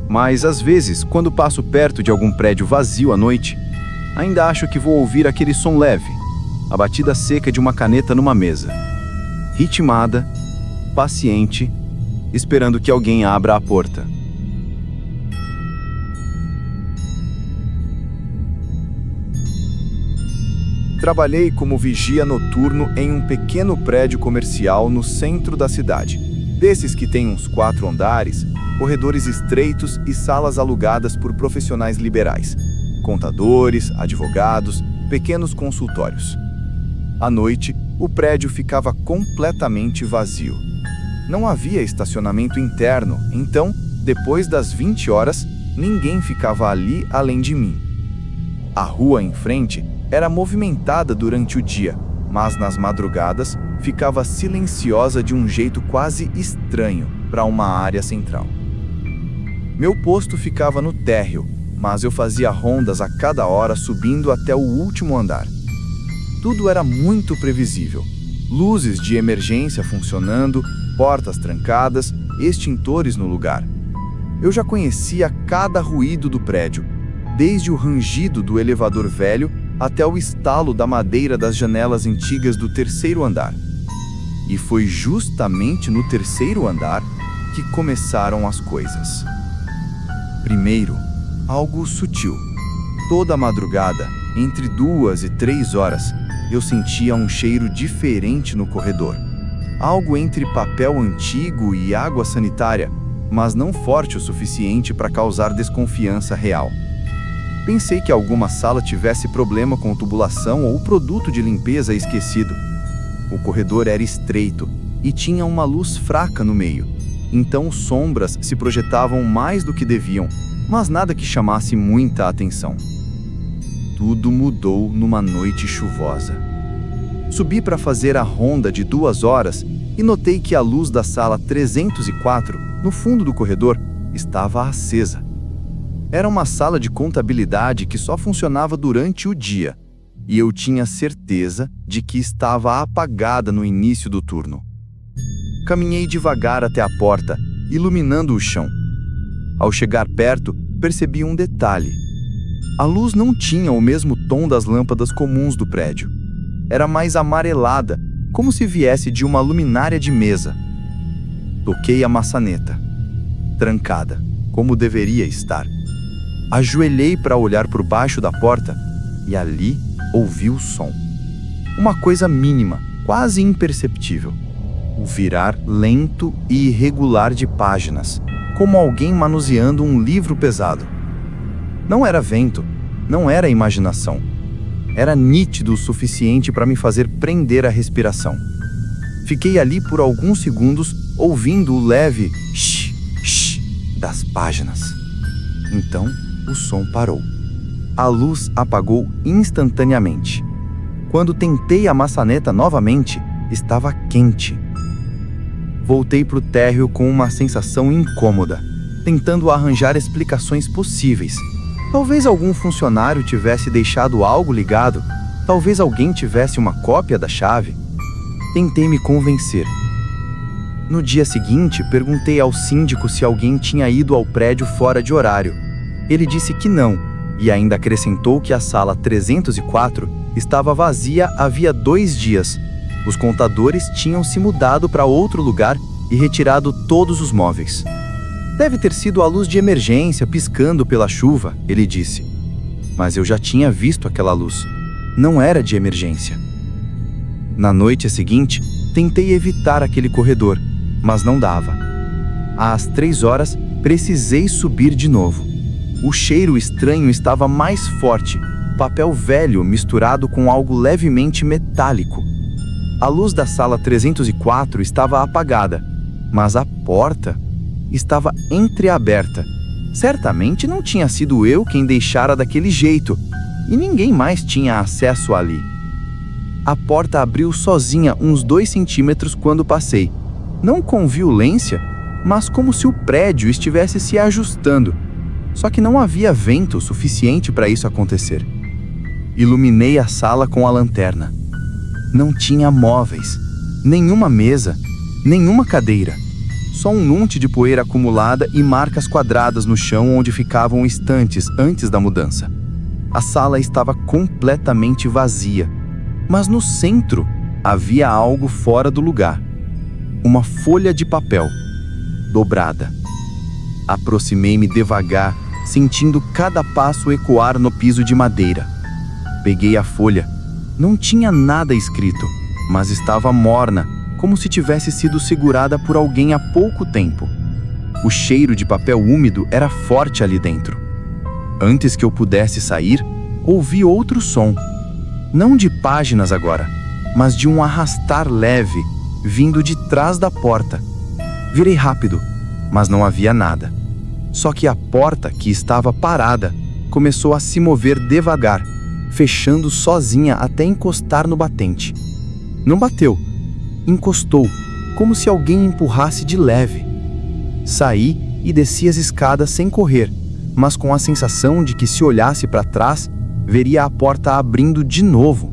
mas às vezes, quando passo perto de algum prédio vazio à noite, ainda acho que vou ouvir aquele som leve, a batida seca de uma caneta numa mesa. Ritmada, paciente, esperando que alguém abra a porta. Trabalhei como vigia noturno em um pequeno prédio comercial no centro da cidade. Desses que tem uns 4 andares, corredores estreitos e salas alugadas por profissionais liberais, contadores, advogados, pequenos consultórios. À noite, o prédio ficava completamente vazio. Não havia estacionamento interno, então, depois das 20 horas, ninguém ficava ali além de mim. A rua em frente era movimentada durante o dia, mas nas madrugadas ficava silenciosa de um jeito quase estranho para uma área central. Meu posto ficava no térreo, mas eu fazia rondas a cada hora subindo até o último andar. Tudo era muito previsível. Luzes de emergência funcionando, portas trancadas, extintores no lugar. Eu já conhecia cada ruído do prédio, desde o rangido do elevador velho até o estalo da madeira das janelas antigas do 3º andar. E foi justamente no 3º andar que começaram as coisas. Primeiro, algo sutil. Toda madrugada, entre 2 e 3 horas, eu sentia um cheiro diferente no corredor. Algo entre papel antigo e água sanitária, mas não forte o suficiente para causar desconfiança real. Pensei que alguma sala tivesse problema com tubulação ou produto de limpeza esquecido. O corredor era estreito e tinha uma luz fraca no meio, então sombras se projetavam mais do que deviam, mas nada que chamasse muita atenção. Tudo mudou numa noite chuvosa. Subi para fazer a ronda de 2 horas e notei que a luz da sala 304, no fundo do corredor, estava acesa. Era uma sala de contabilidade que só funcionava durante o dia, e eu tinha certeza de que estava apagada no início do turno. Caminhei devagar até a porta, iluminando o chão. Ao chegar perto, percebi um detalhe. A luz não tinha o mesmo tom das lâmpadas comuns do prédio. Era mais amarelada, como se viesse de uma luminária de mesa. Toquei a maçaneta. Trancada, como deveria estar. Ajoelhei para olhar por baixo da porta e ali ouvi o som. Uma coisa mínima, quase imperceptível. O virar lento e irregular de páginas, como alguém manuseando um livro pesado. Não era vento, não era imaginação. Era nítido o suficiente para me fazer prender a respiração. Fiquei ali por alguns segundos, ouvindo o leve shh, shh das páginas. Então, o som parou. A luz apagou instantaneamente. Quando tentei a maçaneta novamente, estava quente. Voltei para o térreo com uma sensação incômoda, tentando arranjar explicações possíveis. Talvez algum funcionário tivesse deixado algo ligado, talvez alguém tivesse uma cópia da chave. Tentei me convencer. No dia seguinte, perguntei ao síndico se alguém tinha ido ao prédio fora de horário. Ele disse que não, e ainda acrescentou que a sala 304 estava vazia havia 2 dias, Os contadores tinham se mudado para outro lugar e retirado todos os móveis. Deve ter sido a luz de emergência piscando pela chuva, ele disse. Mas eu já tinha visto aquela luz. Não era de emergência. Na noite seguinte, tentei evitar aquele corredor, mas não dava. Às 3 horas, precisei subir de novo. O cheiro estranho estava mais forte, papel velho misturado com algo levemente metálico. A luz da sala 304 estava apagada, mas a porta estava entreaberta. Certamente não tinha sido eu quem deixara daquele jeito, e ninguém mais tinha acesso ali. A porta abriu sozinha uns 2 centímetros quando passei, não com violência, mas como se o prédio estivesse se ajustando. Só que não havia vento suficiente para isso acontecer. Iluminei a sala com a lanterna. Não tinha móveis, nenhuma mesa, nenhuma cadeira. Só um monte de poeira acumulada e marcas quadradas no chão onde ficavam estantes antes da mudança. A sala estava completamente vazia, mas no centro havia algo fora do lugar. Uma folha de papel, dobrada. Aproximei-me devagar, sentindo cada passo ecoar no piso de madeira. Peguei a folha. Não tinha nada escrito, mas estava morna, como se tivesse sido segurada por alguém há pouco tempo. O cheiro de papel úmido era forte ali dentro. Antes que eu pudesse sair, ouvi outro som. Não de páginas agora, mas de um arrastar leve, vindo de trás da porta. Virei rápido, mas não havia nada. Só que a porta, que estava parada, começou a se mover devagar, fechando sozinha até encostar no batente. Não bateu. Encostou, como se alguém empurrasse de leve. Saí e desci as escadas sem correr, mas com a sensação de que se olhasse para trás, veria a porta abrindo de novo.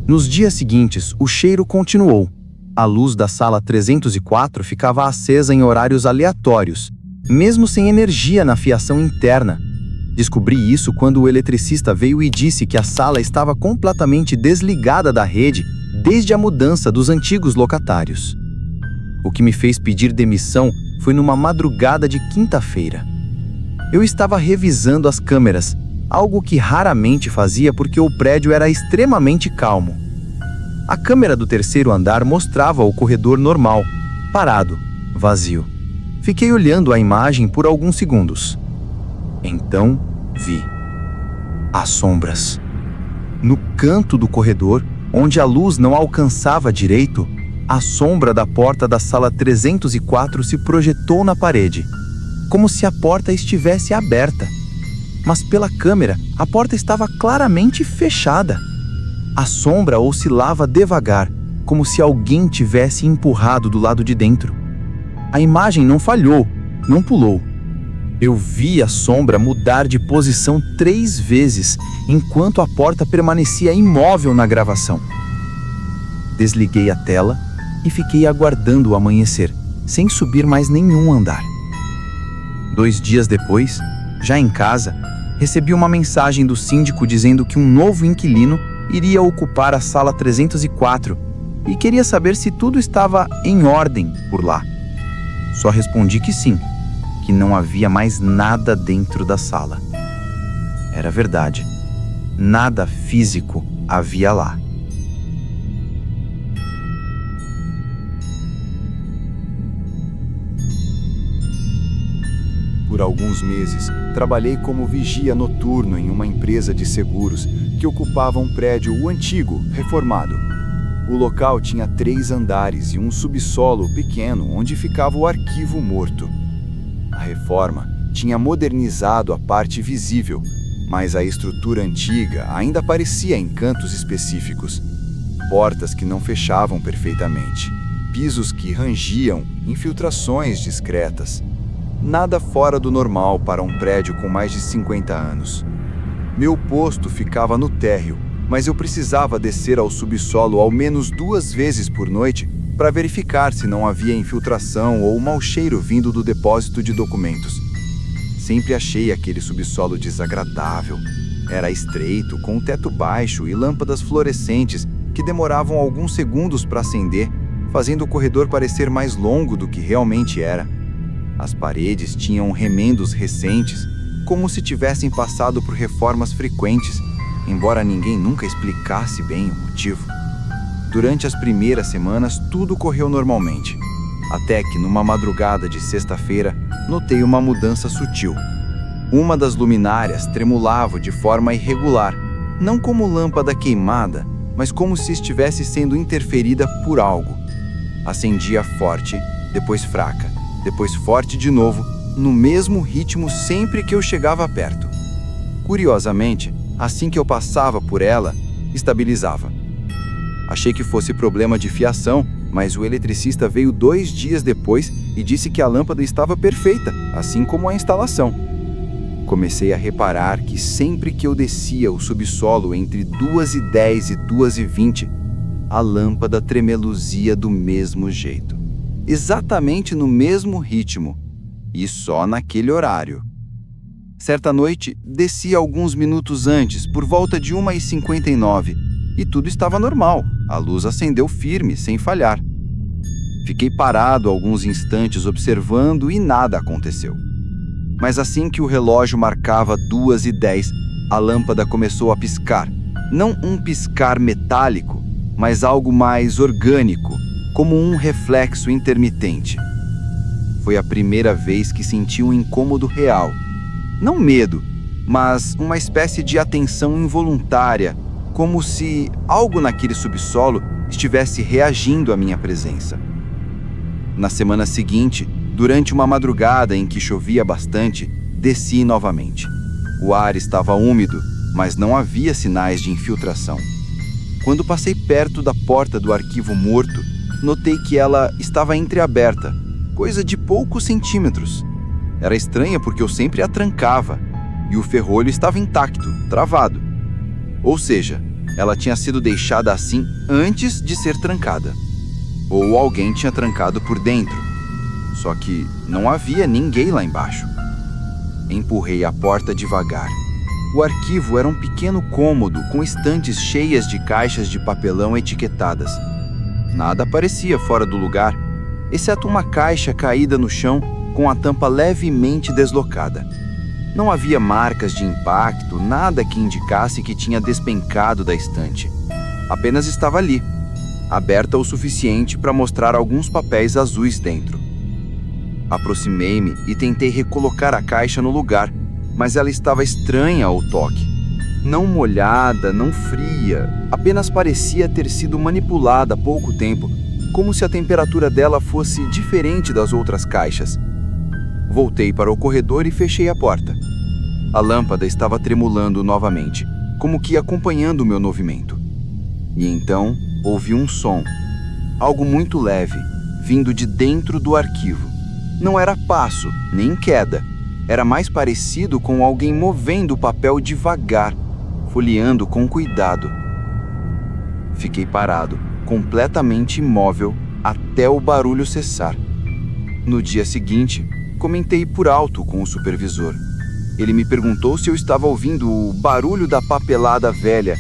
Nos dias seguintes, o cheiro continuou. A luz da sala 304 ficava acesa em horários aleatórios, mesmo sem energia na fiação interna. Descobri isso quando o eletricista veio e disse que a sala estava completamente desligada da rede desde a mudança dos antigos locatários. O que me fez pedir demissão foi numa madrugada de quinta-feira. Eu estava revisando as câmeras, algo que raramente fazia porque o prédio era extremamente calmo. A câmera do 3º andar mostrava o corredor normal, parado, vazio. Fiquei olhando a imagem por alguns segundos. Então, vi as sombras. No canto do corredor, onde a luz não alcançava direito, a sombra da porta da sala 304 se projetou na parede, como se a porta estivesse aberta. Mas pela câmera, a porta estava claramente fechada. A sombra oscilava devagar, como se alguém tivesse empurrado do lado de dentro. A imagem não falhou, não pulou. Eu vi a sombra mudar de posição 3 vezes, enquanto a porta permanecia imóvel na gravação. Desliguei a tela e fiquei aguardando o amanhecer, sem subir mais nenhum andar. 2 dias depois, já em casa, recebi uma mensagem do síndico dizendo que um novo inquilino iria ocupar a sala 304 e queria saber se tudo estava em ordem por lá. Só respondi que sim, que não havia mais nada dentro da sala. Era verdade. Nada físico havia lá. Por alguns meses, trabalhei como vigia noturno em uma empresa de seguros que ocupava um prédio antigo, reformado. O local tinha 3 andares e um subsolo pequeno onde ficava o arquivo morto. A reforma tinha modernizado a parte visível, mas a estrutura antiga ainda aparecia em cantos específicos. Portas que não fechavam perfeitamente, pisos que rangiam, infiltrações discretas. Nada fora do normal para um prédio com mais de 50 anos. Meu posto ficava no térreo, mas eu precisava descer ao subsolo ao menos 2 vezes por noite para verificar se não havia infiltração ou mau cheiro vindo do depósito de documentos. Sempre achei aquele subsolo desagradável. Era estreito, com um teto baixo e lâmpadas fluorescentes que que demoravam alguns segundos para acender, fazendo o corredor parecer mais longo do que realmente era. As paredes tinham remendos recentes, como se tivessem passado por reformas frequentes, embora ninguém nunca explicasse bem o motivo. Durante as primeiras semanas, tudo correu normalmente, até que, numa madrugada de sexta-feira, notei uma mudança sutil. Uma das luminárias tremulava de forma irregular, não como lâmpada queimada, mas como se estivesse sendo interferida por algo. Acendia forte, depois fraca, depois forte de novo, no mesmo ritmo sempre que eu chegava perto. Curiosamente, assim que eu passava por ela, estabilizava. Achei que fosse problema de fiação, mas o eletricista veio 2 dias depois e disse que a lâmpada estava perfeita, assim como a instalação. Comecei a reparar que sempre que eu descia o subsolo entre 2h10 e 2h20, a lâmpada tremeluzia do mesmo jeito. Exatamente no mesmo ritmo, e só naquele horário. Certa noite, desci alguns minutos antes, por volta de 1h59, e tudo estava normal. A luz acendeu firme, sem falhar. Fiquei parado alguns instantes observando e nada aconteceu. Mas assim que o relógio marcava 2h10, a lâmpada começou a piscar. Não um piscar metálico, mas algo mais orgânico, como um reflexo intermitente. Foi a primeira vez que senti um incômodo real. Não medo, mas uma espécie de atenção involuntária, como se algo naquele subsolo estivesse reagindo à minha presença. Na semana seguinte, durante uma madrugada em que chovia bastante, desci novamente. O ar estava úmido, mas não havia sinais de infiltração. Quando passei perto da porta do arquivo morto, notei que ela estava entreaberta, coisa de poucos centímetros. Era estranha porque eu sempre a trancava, e o ferrolho estava intacto, travado. Ou seja, ela tinha sido deixada assim antes de ser trancada. Ou alguém tinha trancado por dentro. Só que não havia ninguém lá embaixo. Empurrei a porta devagar. O arquivo era um pequeno cômodo com estantes cheias de caixas de papelão etiquetadas. Nada parecia fora do lugar, exceto uma caixa caída no chão com a tampa levemente deslocada. Não havia marcas de impacto, nada que indicasse que tinha despencado da estante. Apenas estava ali, aberta o suficiente para mostrar alguns papéis azuis dentro. Aproximei-me e tentei recolocar a caixa no lugar, mas ela estava estranha ao toque. Não molhada, não fria, apenas parecia ter sido manipulada há pouco tempo, como se a temperatura dela fosse diferente das outras caixas. Voltei para o corredor e fechei a porta. A lâmpada estava tremulando novamente, como que acompanhando o meu movimento. E então ouvi um som, algo muito leve, vindo de dentro do arquivo. Não era passo, nem queda. Era mais parecido com alguém movendo o papel devagar, folheando com cuidado. Fiquei parado, completamente imóvel, até o barulho cessar. No dia seguinte, comentei por alto com o supervisor. Ele me perguntou se eu estava ouvindo o barulho da papelada velha.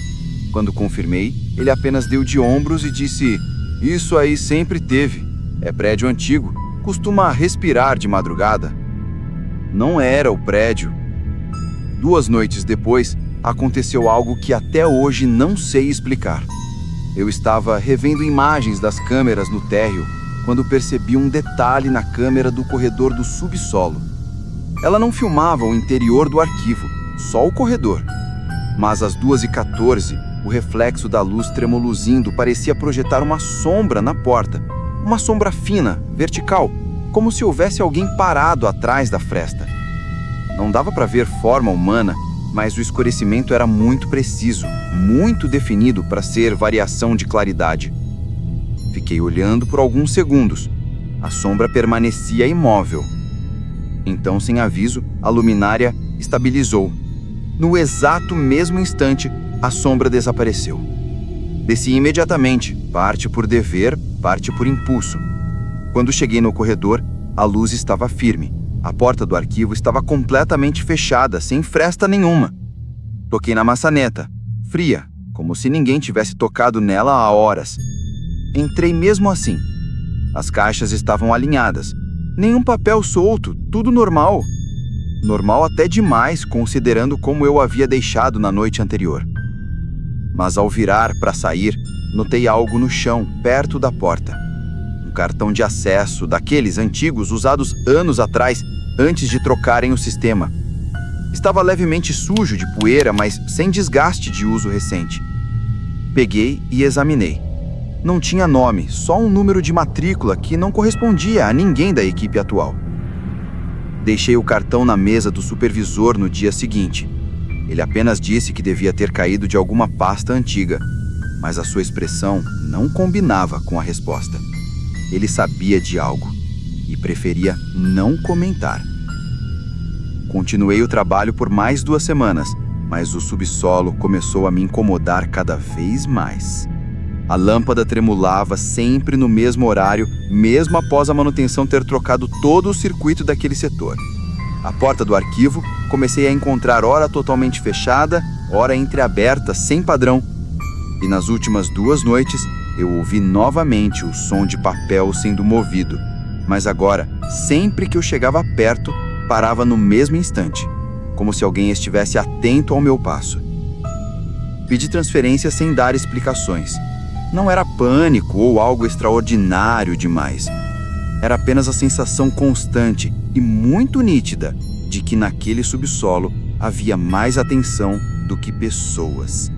Quando confirmei, ele apenas deu de ombros e disse: "Isso aí sempre teve. É prédio antigo. Costuma respirar de madrugada." Não era o prédio. 2 noites depois, aconteceu algo que até hoje não sei explicar. Eu estava revendo imagens das câmeras no térreo quando percebi um detalhe na câmera do corredor do subsolo. Ela não filmava o interior do arquivo, só o corredor. Mas às 2h14, o reflexo da luz tremoluzindo parecia projetar uma sombra na porta. Uma sombra fina, vertical, como se houvesse alguém parado atrás da fresta. Não dava para ver forma humana, mas o escurecimento era muito preciso, muito definido para ser variação de claridade. Fiquei olhando por alguns segundos. A sombra permanecia imóvel. Então, sem aviso, a luminária estabilizou. No exato mesmo instante, a sombra desapareceu. Desci imediatamente, parte por dever, parte por impulso. Quando cheguei no corredor, a luz estava firme. A porta do arquivo estava completamente fechada, sem fresta nenhuma. Toquei na maçaneta, fria, como se ninguém tivesse tocado nela há horas. Entrei mesmo assim. As caixas estavam alinhadas. Nenhum papel solto, tudo normal. Normal até demais, considerando como eu havia deixado na noite anterior. Mas ao virar para sair, notei algo no chão, perto da porta. Um cartão de acesso, daqueles antigos usados anos atrás, antes de trocarem o sistema. Estava levemente sujo de poeira, mas sem desgaste de uso recente. Peguei e examinei. Não tinha nome, só um número de matrícula que não correspondia a ninguém da equipe atual. Deixei o cartão na mesa do supervisor no dia seguinte. Ele apenas disse que devia ter caído de alguma pasta antiga, mas a sua expressão não combinava com a resposta. Ele sabia de algo e preferia não comentar. Continuei o trabalho por mais 2 semanas, mas o subsolo começou a me incomodar cada vez mais. A lâmpada tremulava sempre no mesmo horário, mesmo após a manutenção ter trocado todo o circuito daquele setor. A porta do arquivo comecei a encontrar ora totalmente fechada, ora entreaberta, sem padrão. E nas últimas 2 noites, eu ouvi novamente o som de papel sendo movido, mas agora, sempre que eu chegava perto, parava no mesmo instante, como se alguém estivesse atento ao meu passo. Pedi transferência sem dar explicações. Não era pânico ou algo extraordinário demais. Era apenas a sensação constante e muito nítida de que naquele subsolo havia mais atenção do que pessoas.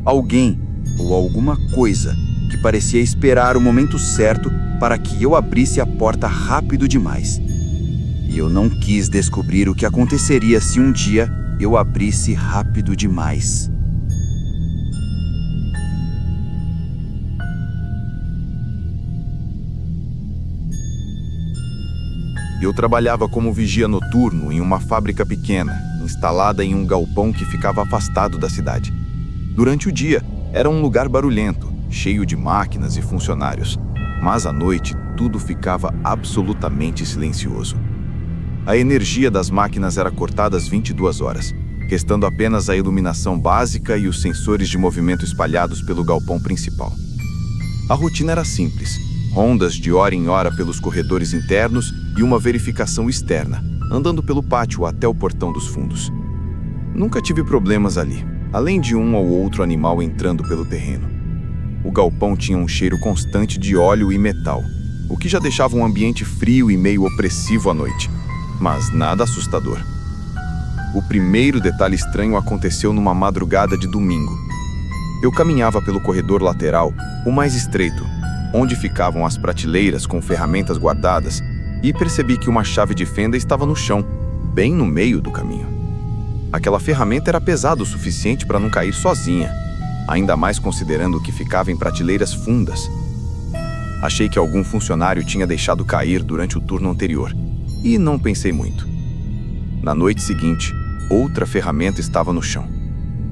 Alguém ou alguma coisa que parecia esperar o momento certo para que eu abrisse a porta rápido demais. E eu não quis descobrir o que aconteceria se um dia eu abrisse rápido demais. Eu trabalhava como vigia noturno em uma fábrica pequena, instalada em um galpão que ficava afastado da cidade. Durante o dia, era um lugar barulhento, cheio de máquinas e funcionários, mas à noite tudo ficava absolutamente silencioso. A energia das máquinas era cortada às 22 horas, restando apenas a iluminação básica e os sensores de movimento espalhados pelo galpão principal. A rotina era simples: rondas de hora em hora pelos corredores internos e uma verificação externa, andando pelo pátio até o portão dos fundos. Nunca tive problemas ali, além de um ou outro animal entrando pelo terreno. O galpão tinha um cheiro constante de óleo e metal, o que já deixava um ambiente frio e meio opressivo à noite, mas nada assustador. O primeiro detalhe estranho aconteceu numa madrugada de domingo. Eu caminhava pelo corredor lateral, o mais estreito, onde ficavam as prateleiras com ferramentas guardadas, e percebi que uma chave de fenda estava no chão, bem no meio do caminho. Aquela ferramenta era pesada o suficiente para não cair sozinha, ainda mais considerando que ficava em prateleiras fundas. Achei que algum funcionário tinha deixado cair durante o turno anterior, e não pensei muito. Na noite seguinte, outra ferramenta estava no chão.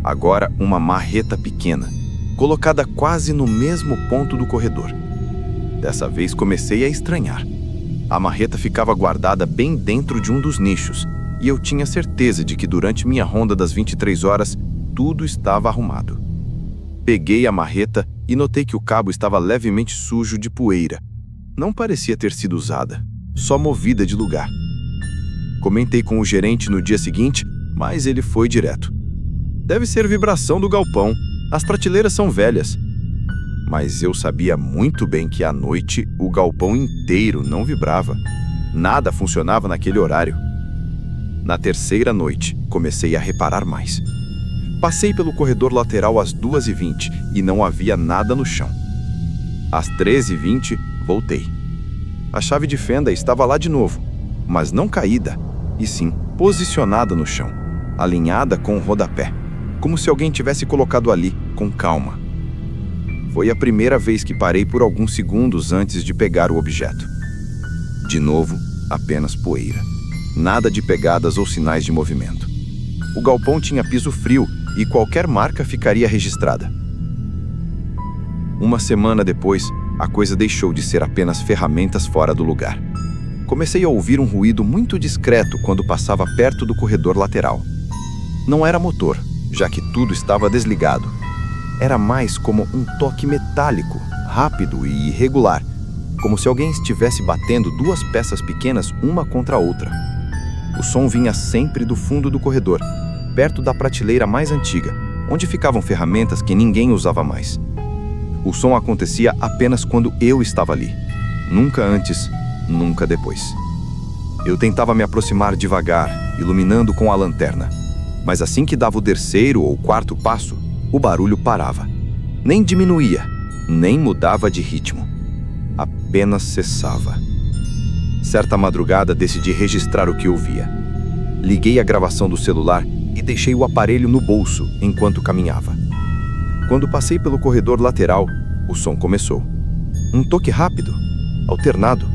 Agora uma marreta pequena, colocada quase no mesmo ponto do corredor. Dessa vez comecei a estranhar. A marreta ficava guardada bem dentro de um dos nichos, e eu tinha certeza de que durante minha ronda das 23 horas, tudo estava arrumado. Peguei a marreta e notei que o cabo estava levemente sujo de poeira. Não parecia ter sido usada, só movida de lugar. Comentei com o gerente no dia seguinte, mas ele foi direto. Deve ser vibração do galpão, as prateleiras são velhas. Mas eu sabia muito bem que à noite o galpão inteiro não vibrava. Nada funcionava naquele horário. Na terceira noite, comecei a reparar mais. Passei pelo corredor lateral às 2h20 e não havia nada no chão. Às 13h20, voltei. A chave de fenda estava lá de novo, mas não caída, e sim posicionada no chão, alinhada com o rodapé, como se alguém tivesse colocado ali, com calma. Foi a primeira vez que parei por alguns segundos antes de pegar o objeto. De novo, apenas poeira. Nada de pegadas ou sinais de movimento. O galpão tinha piso frio e qualquer marca ficaria registrada. Uma semana depois, a coisa deixou de ser apenas ferramentas fora do lugar. Comecei a ouvir um ruído muito discreto quando passava perto do corredor lateral. Não era motor, já que tudo estava desligado. era mais como um toque metálico, rápido e irregular, como se alguém estivesse batendo duas peças pequenas uma contra a outra. O som vinha sempre do fundo do corredor, perto da prateleira mais antiga, onde ficavam ferramentas que ninguém usava mais. O som acontecia apenas quando eu estava ali. Nunca antes, nunca depois. Eu tentava me aproximar devagar, iluminando com a lanterna. Mas assim que dava o terceiro ou quarto passo, o barulho parava. Nem diminuía, nem mudava de ritmo. Apenas cessava. Certa madrugada decidi registrar o que ouvia. Liguei a gravação do celular e deixei o aparelho no bolso enquanto caminhava. Quando passei pelo corredor lateral, o som começou. Um toque rápido, alternado,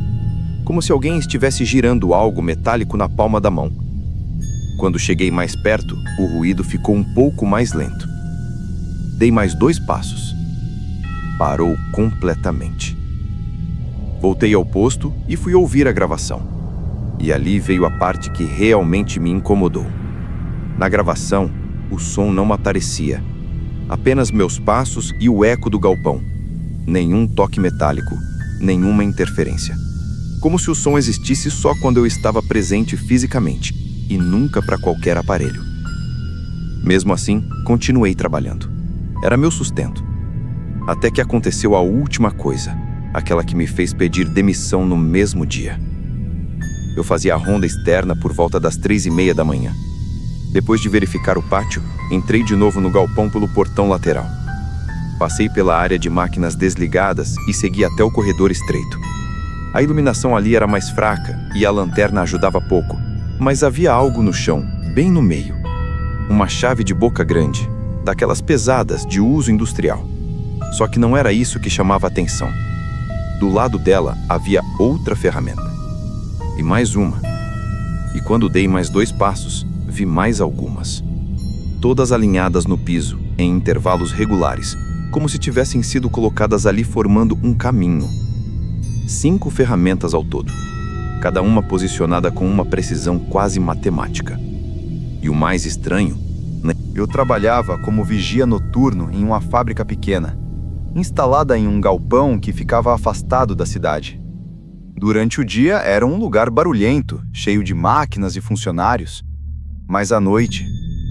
como se alguém estivesse girando algo metálico na palma da mão. Quando cheguei mais perto, o ruído ficou um pouco mais lento. Dei mais 2 passos. Parou completamente. Voltei ao posto e fui ouvir a gravação. E ali veio a parte que realmente me incomodou. Na gravação, o som não aparecia. Apenas meus passos e o eco do galpão. Nenhum toque metálico, nenhuma interferência. Como se o som existisse só quando eu estava presente fisicamente, e nunca para qualquer aparelho. Mesmo assim, continuei trabalhando. Era meu sustento. Até que aconteceu a última coisa, aquela que me fez pedir demissão no mesmo dia. Eu fazia a ronda externa por volta das 3:30 da manhã. Depois de verificar o pátio, entrei de novo no galpão pelo portão lateral. Passei pela área de máquinas desligadas e segui até o corredor estreito. A iluminação ali era mais fraca e a lanterna ajudava pouco, mas havia algo no chão, bem no meio. Uma chave de boca grande, daquelas pesadas de uso industrial. Só que não era isso que chamava a atenção. Do lado dela havia outra ferramenta. E mais uma. E quando dei mais 2 passos, vi mais algumas. Todas alinhadas no piso, em intervalos regulares, como se tivessem sido colocadas ali formando um caminho. 5 ferramentas ao todo, cada uma posicionada com uma precisão quase matemática. E o mais estranho, Eu trabalhava como vigia noturno em uma fábrica pequena, instalada em um galpão que ficava afastado da cidade. Durante o dia era um lugar barulhento, cheio de máquinas e funcionários, mas à noite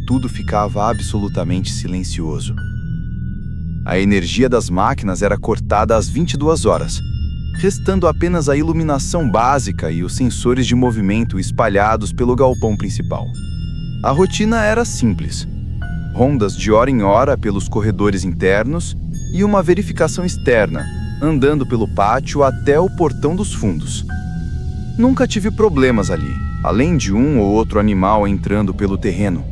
tudo ficava absolutamente silencioso. A energia das máquinas era cortada às 22 horas, restando apenas a iluminação básica e os sensores de movimento espalhados pelo galpão principal. A rotina era simples: rondas de hora em hora pelos corredores internos e uma verificação externa, andando pelo pátio até o portão dos fundos. Nunca tive problemas ali, além de um ou outro animal entrando pelo terreno.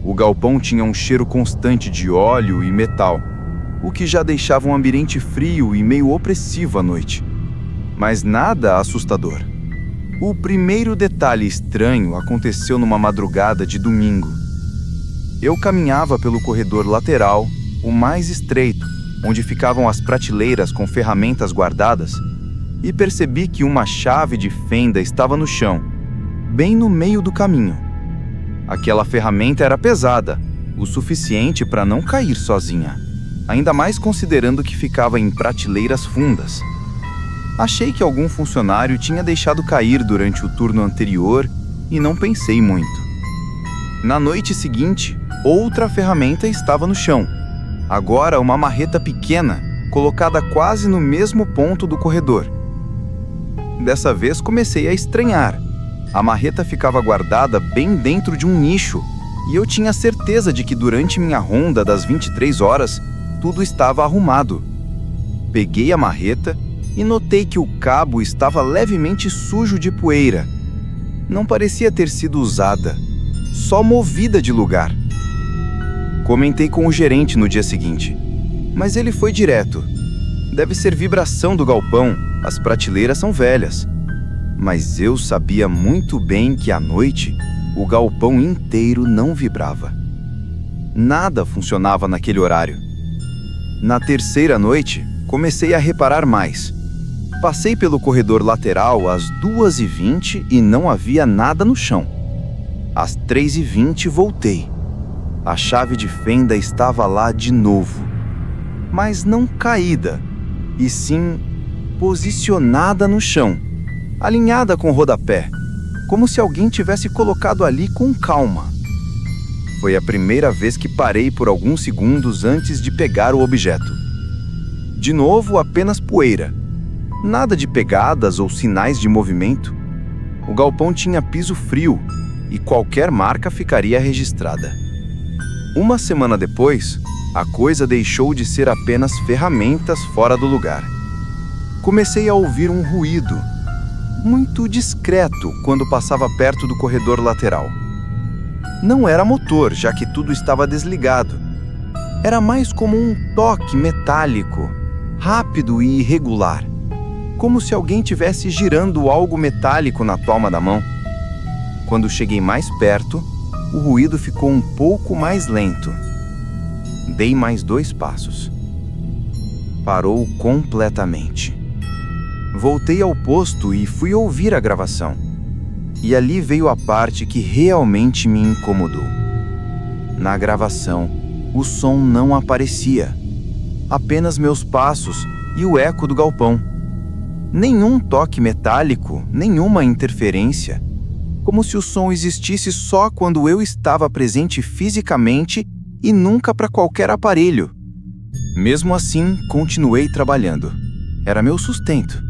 O galpão tinha um cheiro constante de óleo e metal, o que já deixava um ambiente frio e meio opressivo à noite. Mas nada assustador. O primeiro detalhe estranho aconteceu numa madrugada de domingo. Eu caminhava pelo corredor lateral, o mais estreito, onde ficavam as prateleiras com ferramentas guardadas, e percebi que uma chave de fenda estava no chão, bem no meio do caminho. Aquela ferramenta era pesada, o suficiente para não cair sozinha, ainda mais considerando que ficava em prateleiras fundas. Achei que algum funcionário tinha deixado cair durante o turno anterior e não pensei muito. Na noite seguinte, outra ferramenta estava no chão. Agora uma marreta pequena, colocada quase no mesmo ponto do corredor. Dessa vez comecei a estranhar. A marreta ficava guardada bem dentro de um nicho, e eu tinha certeza de que durante minha ronda das 23 horas, tudo estava arrumado. Peguei a marreta e notei que o cabo estava levemente sujo de poeira. Não parecia ter sido usada, só movida de lugar. Comentei com o gerente no dia seguinte, mas ele foi direto. Deve ser vibração do galpão, as prateleiras são velhas. Mas eu sabia muito bem que à noite o galpão inteiro não vibrava. Nada funcionava naquele horário. Na terceira noite, comecei a reparar mais. Passei pelo corredor lateral às 2:20 e não havia nada no chão. Às 3:20 voltei. A chave de fenda estava lá de novo, mas não caída, e sim posicionada no chão, alinhada com o rodapé, como se alguém tivesse colocado ali com calma. Foi a primeira vez que parei por alguns segundos antes de pegar o objeto. De novo, apenas poeira. Nada de pegadas ou sinais de movimento. O galpão tinha piso frio e qualquer marca ficaria registrada. Uma semana depois, a coisa deixou de ser apenas ferramentas fora do lugar. Comecei a ouvir um ruído, muito discreto, quando passava perto do corredor lateral. Não era motor, já que tudo estava desligado. Era mais como um toque metálico, rápido e irregular, como se alguém tivesse girando algo metálico na palma da mão. Quando cheguei mais perto, o ruído ficou um pouco mais lento. Dei mais 2 passos. Parou completamente. Voltei ao posto e fui ouvir a gravação. E ali veio a parte que realmente me incomodou. Na gravação, o som não aparecia. Apenas meus passos e o eco do galpão. Nenhum toque metálico, nenhuma interferência. Como se o som existisse só quando eu estava presente fisicamente e nunca para qualquer aparelho. Mesmo assim, continuei trabalhando. Era meu sustento.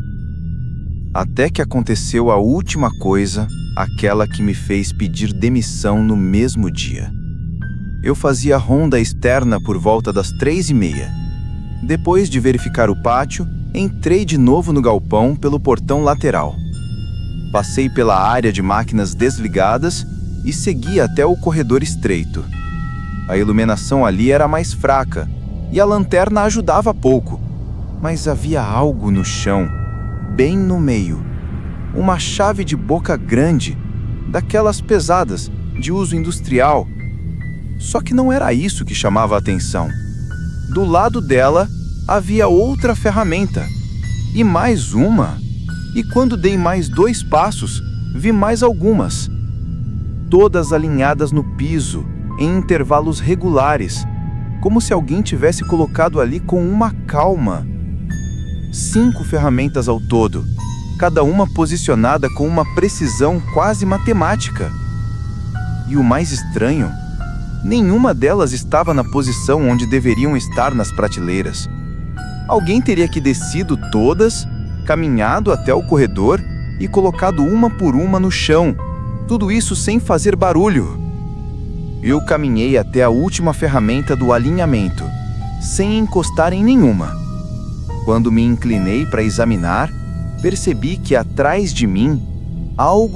Até que aconteceu a última coisa, aquela que me fez pedir demissão no mesmo dia. Eu fazia ronda externa por volta das 3:30. Depois de verificar o pátio, entrei de novo no galpão pelo portão lateral. Passei pela área de máquinas desligadas e segui até o corredor estreito. A iluminação ali era mais fraca e a lanterna ajudava pouco, mas havia algo no chão, bem no meio. Uma chave de boca grande, daquelas pesadas, de uso industrial. Só que não era isso que chamava a atenção. Do lado dela, havia outra ferramenta. E mais uma. E quando dei mais 2 passos, vi mais algumas. Todas alinhadas no piso, em intervalos regulares, como se alguém tivesse colocado ali com uma calma. 5 ferramentas ao todo, cada uma posicionada com uma precisão quase matemática. E o mais estranho, nenhuma delas estava na posição onde deveriam estar nas prateleiras. Alguém teria que descido todas, caminhado até o corredor e colocado uma por uma no chão, tudo isso sem fazer barulho. Eu caminhei até a última ferramenta do alinhamento, sem encostar em nenhuma. Quando me inclinei para examinar, percebi que atrás de mim algo